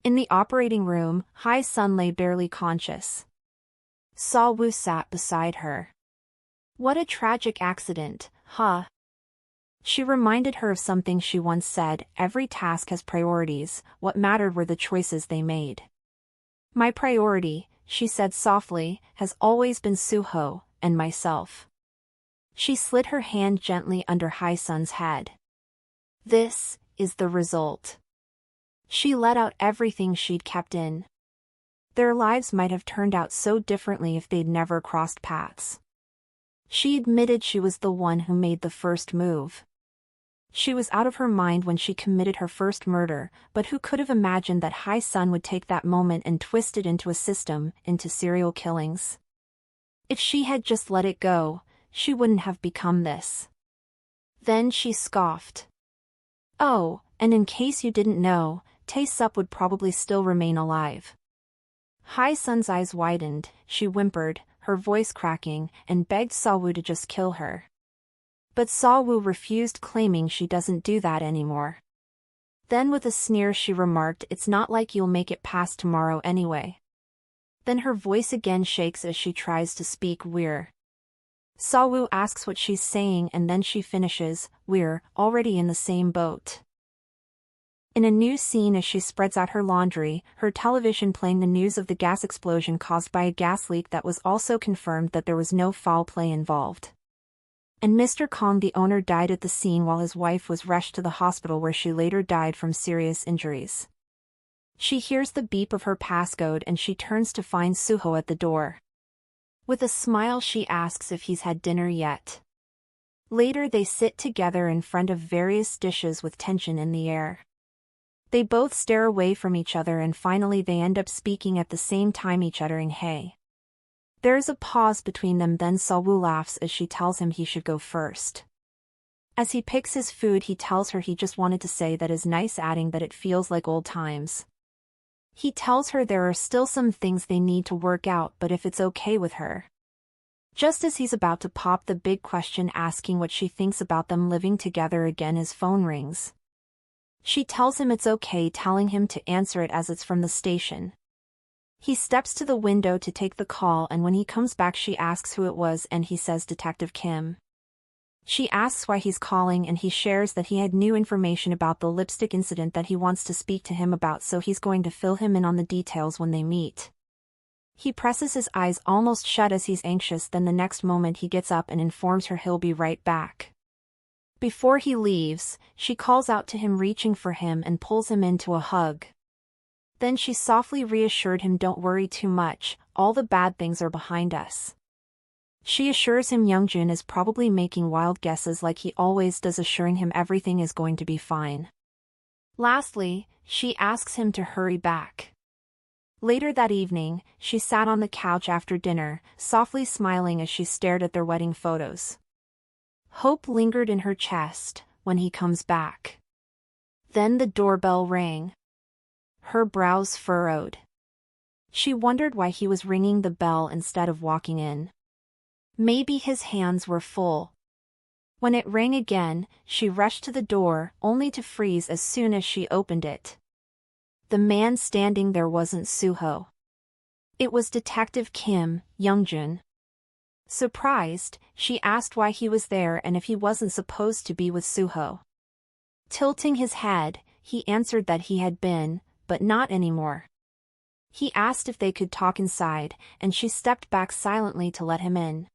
In the operating room, Hae-sun lay barely conscious. Seo-woo sat beside her. "What a tragic accident, huh?" She reminded her of something she once said, "Every task has priorities, what mattered were the choices they made." "My priority," she said softly, "has always been Suho, and myself." She slid her hand gently under Hae-sun's head. "This is the result." She let out everything she'd kept in. Their lives might have turned out so differently if they'd never crossed paths. She admitted she was the one who made the first move. She was out of her mind when she committed her first murder, but who could have imagined that Hae-sun would take that moment and twist it into a system, into serial killings? If she had just let it go, she wouldn't have become this. Then she scoffed. "Oh, and in case you didn't know, Tae-sup would probably still remain alive." Hae-sun's eyes widened, she whimpered, her voice cracking, and begged Seo-woo to just kill her. But Seo-woo refused, claiming she doesn't do that anymore. Then with a sneer she remarked, "It's not like you'll make it past tomorrow anyway." Then her voice again shakes as she tries to speak. "We're..." Seo-woo asks what she's saying and then she finishes, "We're already in the same boat." In a new scene, as she spreads out her laundry, her television playing the news of the gas explosion caused by a gas leak that was also confirmed that there was no foul play involved. And Mr. Kong, the owner, died at the scene while his wife was rushed to the hospital where she later died from serious injuries. She hears the beep of her passcode and she turns to find Suho at the door. With a smile she asks if he's had dinner yet. Later they sit together in front of various dishes with tension in the air. They both stare away from each other and finally they end up speaking at the same time, each uttering "hey." There's a pause between them, then Seo-woo laughs as she tells him he should go first. As he picks his food he tells her he just wanted to say that is nice, adding that it feels like old times. He tells her there are still some things they need to work out, but if it's okay with her. Just as he's about to pop the big question asking what she thinks about them living together again, his phone rings. She tells him it's okay, telling him to answer it as it's from the station. He steps to the window to take the call and when he comes back she asks who it was and he says Detective Kim. She asks why he's calling and he shares that he had new information about the lipstick incident that he wants to speak to him about, so he's going to fill him in on the details when they meet. He presses his eyes almost shut as he's anxious, then the next moment he gets up and informs her he'll be right back. Before he leaves, she calls out to him, reaching for him and pulls him into a hug. Then she softly reassured him, "Don't worry too much, all the bad things are behind us." She assures him Youngjun is probably making wild guesses like he always does, assuring him everything is going to be fine. Lastly, she asks him to hurry back. Later that evening, she sat on the couch after dinner, softly smiling as she stared at their wedding photos. Hope lingered in her chest. When he comes back. Then the doorbell rang. Her brows furrowed. She wondered why he was ringing the bell instead of walking in. Maybe his hands were full. When it rang again, she rushed to the door, only to freeze as soon as she opened it. The man standing there wasn't Suho. It was Detective Kim Youngjun. Surprised, she asked why he was there and if he wasn't supposed to be with Suho. Tilting his head, he answered that he had been, but not anymore. He asked if they could talk inside, and she stepped back silently to let him in.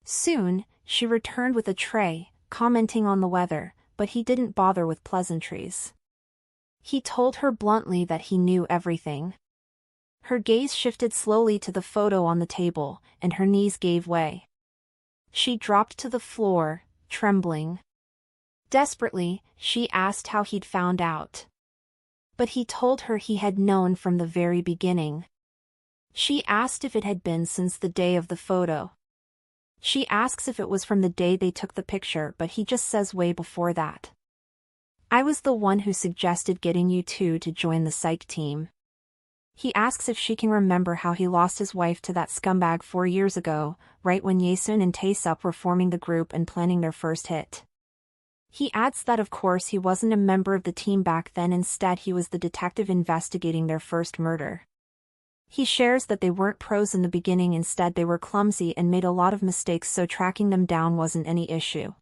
Soon, she returned with a tray, commenting on the weather, but he didn't bother with pleasantries. He told her bluntly that he knew everything. Her gaze shifted slowly to the photo on the table, and her knees gave way. She dropped to the floor, trembling. Desperately, she asked how he'd found out. But he told her he had known from the very beginning. She asked if it had been since the day of the photo. She asks if it was from the day they took the picture, but he just says way before that. I was the one who suggested getting you two to join the Psych team. He asks if she can remember how he lost his wife to that scumbag 4 years ago, right when Yesun and Tae-sup were forming the group and planning their first hit. He adds that of course he wasn't a member of the team back then, instead he was the detective investigating their first murder. He shares that they weren't pros in the beginning, instead they were clumsy and made a lot of mistakes, so tracking them down wasn't any issue.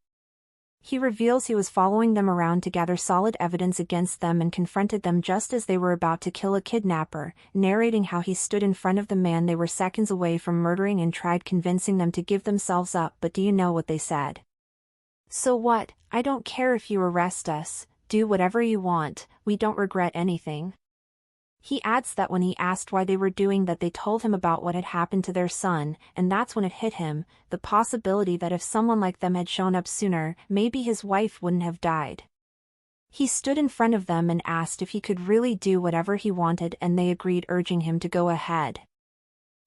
He reveals he was following them around to gather solid evidence against them and confronted them just as they were about to kill a kidnapper, narrating how he stood in front of the man they were seconds away from murdering and tried convincing them to give themselves up. But do you know what they said? So what? I don't care if you arrest us, do whatever you want, we don't regret anything. He adds that when he asked why they were doing that, they told him about what had happened to their son, and that's when it hit him, the possibility that if someone like them had shown up sooner, maybe his wife wouldn't have died. He stood in front of them and asked if he could really do whatever he wanted, and they agreed, urging him to go ahead.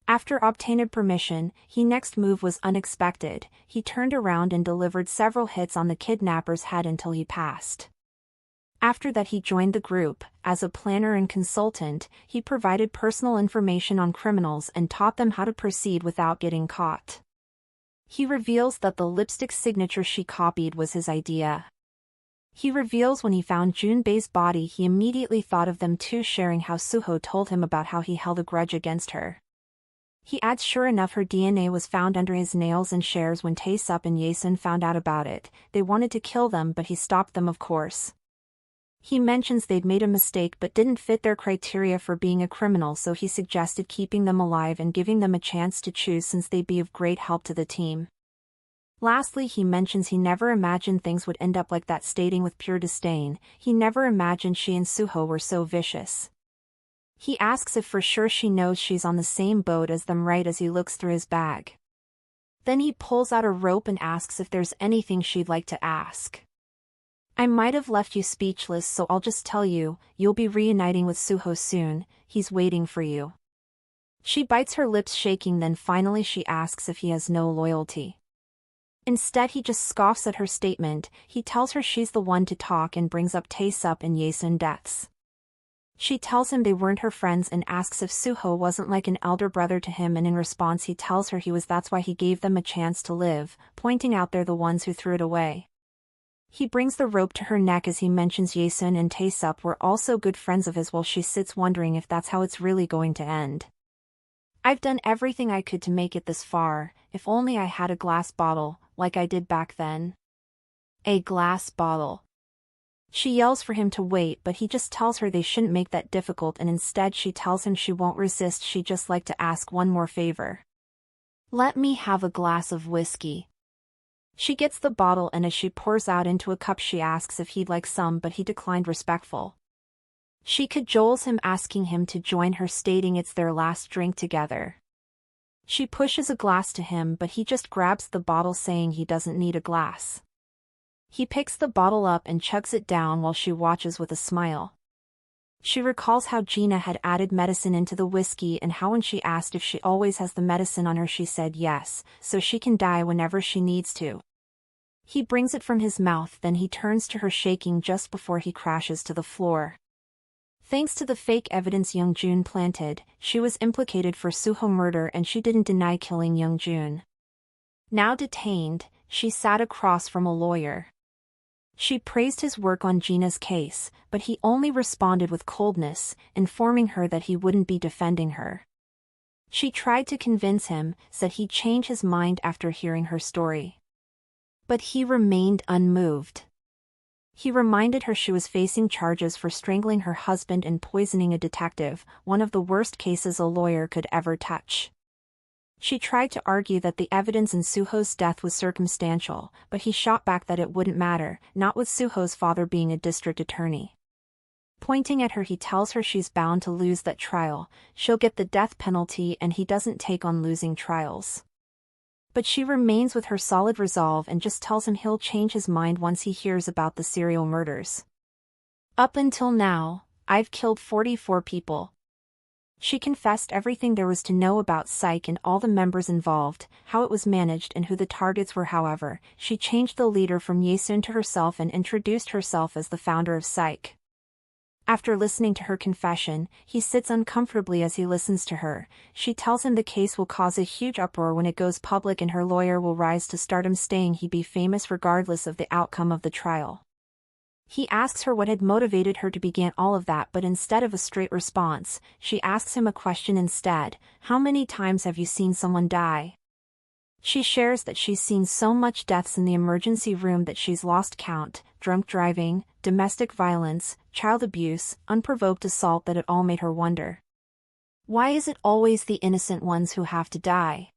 After obtained permission, his next move was unexpected. He turned around and delivered several hits on the kidnapper's head until he passed. After that he joined the group. As a planner and consultant, he provided personal information on criminals and taught them how to proceed without getting caught. He reveals that the lipstick signature she copied was his idea. He reveals when he found Junbei's body he immediately thought of them too, sharing how Suho told him about how he held a grudge against her. He adds sure enough her DNA was found under his nails, and shares when Tae-sup and Yesun found out about it, they wanted to kill them but he stopped them of course. He mentions they'd made a mistake but didn't fit their criteria for being a criminal, so he suggested keeping them alive and giving them a chance to choose since they'd be of great help to the team. Lastly, he mentions he never imagined things would end up like that, stating with pure disdain, he never imagined she and Suho were so vicious. He asks if for sure she knows she's on the same boat as them right as he looks through his bag. Then he pulls out a rope and asks if there's anything she'd like to ask. I might have left you speechless, so I'll just tell you, you'll be reuniting with Suho soon, he's waiting for you. She bites her lips, shaking, then finally she asks if he has no loyalty. Instead he just scoffs at her statement. He tells her she's the one to talk and brings up Tae-sup and Yesun deaths. She tells him they weren't her friends and asks if Suho wasn't like an elder brother to him, and in response he tells her he was, that's why he gave them a chance to live, pointing out they're the ones who threw it away. He brings the rope to her neck as he mentions Yesun and Tae-sup were also good friends of his, while she sits wondering if that's how it's really going to end. I've done everything I could to make it this far, if only I had a glass bottle, like I did back then. A glass bottle. She yells for him to wait, but he just tells her they shouldn't make that difficult, and instead she tells him she won't resist, she'd just like to ask one more favor. Let me have a glass of whiskey. She gets the bottle, and as she pours out into a cup she asks if he'd like some, but he declined, respectful. She cajoles him, asking him to join her, stating it's their last drink together. She pushes a glass to him, but he just grabs the bottle, saying he doesn't need a glass. He picks the bottle up and chugs it down while she watches with a smile. She recalls how Gina had added medicine into the whiskey and how when she asked if she always has the medicine on her she said yes, so she can die whenever she needs to. He brings it from his mouth, then he turns to her shaking just before he crashes to the floor. Thanks to the fake evidence Young-jun planted, she was implicated for Suho murder and she didn't deny killing Young-jun. Now detained, she sat across from a lawyer. She praised his work on Gina's case, but he only responded with coldness, informing her that he wouldn't be defending her. She tried to convince him, said he'd change his mind after hearing her story. But he remained unmoved. He reminded her she was facing charges for strangling her husband and poisoning a detective, one of the worst cases a lawyer could ever touch. She tried to argue that the evidence in Suho's death was circumstantial, but he shot back that it wouldn't matter, not with Suho's father being a district attorney. Pointing at her, he tells her she's bound to lose that trial, she'll get the death penalty and he doesn't take on losing trials. But she remains with her solid resolve and just tells him he'll change his mind once he hears about the serial murders. Up until now, I've killed 44 people. She confessed everything there was to know about Psych and all the members involved, how it was managed and who the targets were. However, she changed the leader from Yesun to herself and introduced herself as the founder of Psych. After listening to her confession, he sits uncomfortably as he listens to her. She tells him the case will cause a huge uproar when it goes public and her lawyer will rise to stardom, saying he'd be famous regardless of the outcome of the trial. He asks her what had motivated her to begin all of that, but instead of a straight response, she asks him a question instead: how many times have you seen someone die? She shares that she's seen so much deaths in the emergency room that she's lost count: drunk driving, domestic violence, child abuse, unprovoked assault, that it all made her wonder. Why is it always the innocent ones who have to die?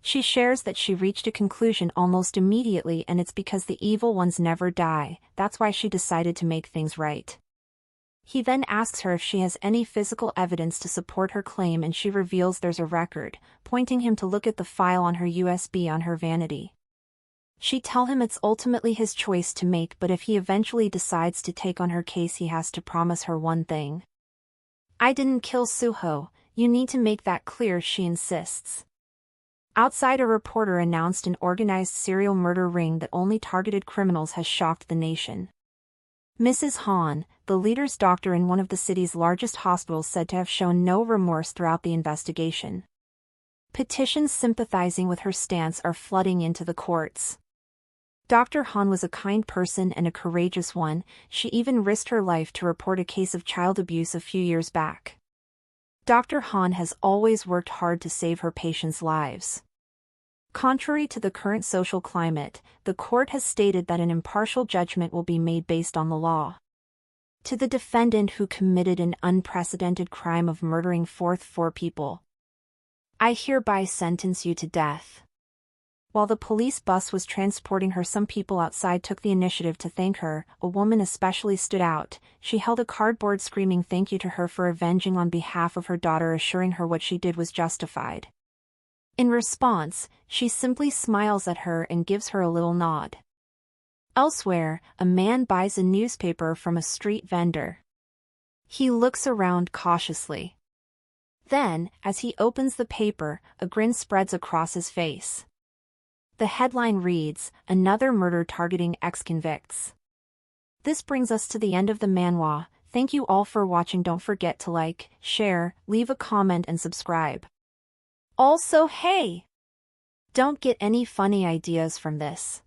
She shares that she reached a conclusion almost immediately, and it's because the evil ones never die, that's why she decided to make things right. He then asks her if she has any physical evidence to support her claim and she reveals there's a record, pointing him to look at the file on her USB on her vanity. She tells him it's ultimately his choice to make, but if he eventually decides to take on her case he has to promise her one thing. I didn't kill Suho, you need to make that clear, she insists. Outside, a reporter announced an organized serial murder ring that only targeted criminals has shocked the nation. Mrs. Han, the leader's doctor in one of the city's largest hospitals, said to have shown no remorse throughout the investigation. Petitions sympathizing with her stance are flooding into the courts. Dr. Han was a kind person and a courageous one. She even risked her life to report a case of child abuse a few years back. Dr. Han has always worked hard to save her patients' lives. Contrary to the current social climate, the court has stated that an impartial judgment will be made based on the law. To the defendant who committed an unprecedented crime of murdering 4 people, I hereby sentence you to death. While the police bus was transporting her, some people outside took the initiative to thank her. A woman especially stood out. She held a cardboard screaming thank you to her for avenging on behalf of her daughter, assuring her what she did was justified. In response, she simply smiles at her and gives her a little nod. Elsewhere, a man buys a newspaper from a street vendor. He looks around cautiously. Then, as he opens the paper, a grin spreads across his face. The headline reads, "Another murder targeting ex-convicts." This brings us to the end of the manhwa. Thank you all for watching. Don't forget to like, share, leave a comment and subscribe. Also, hey! Don't get any funny ideas from this.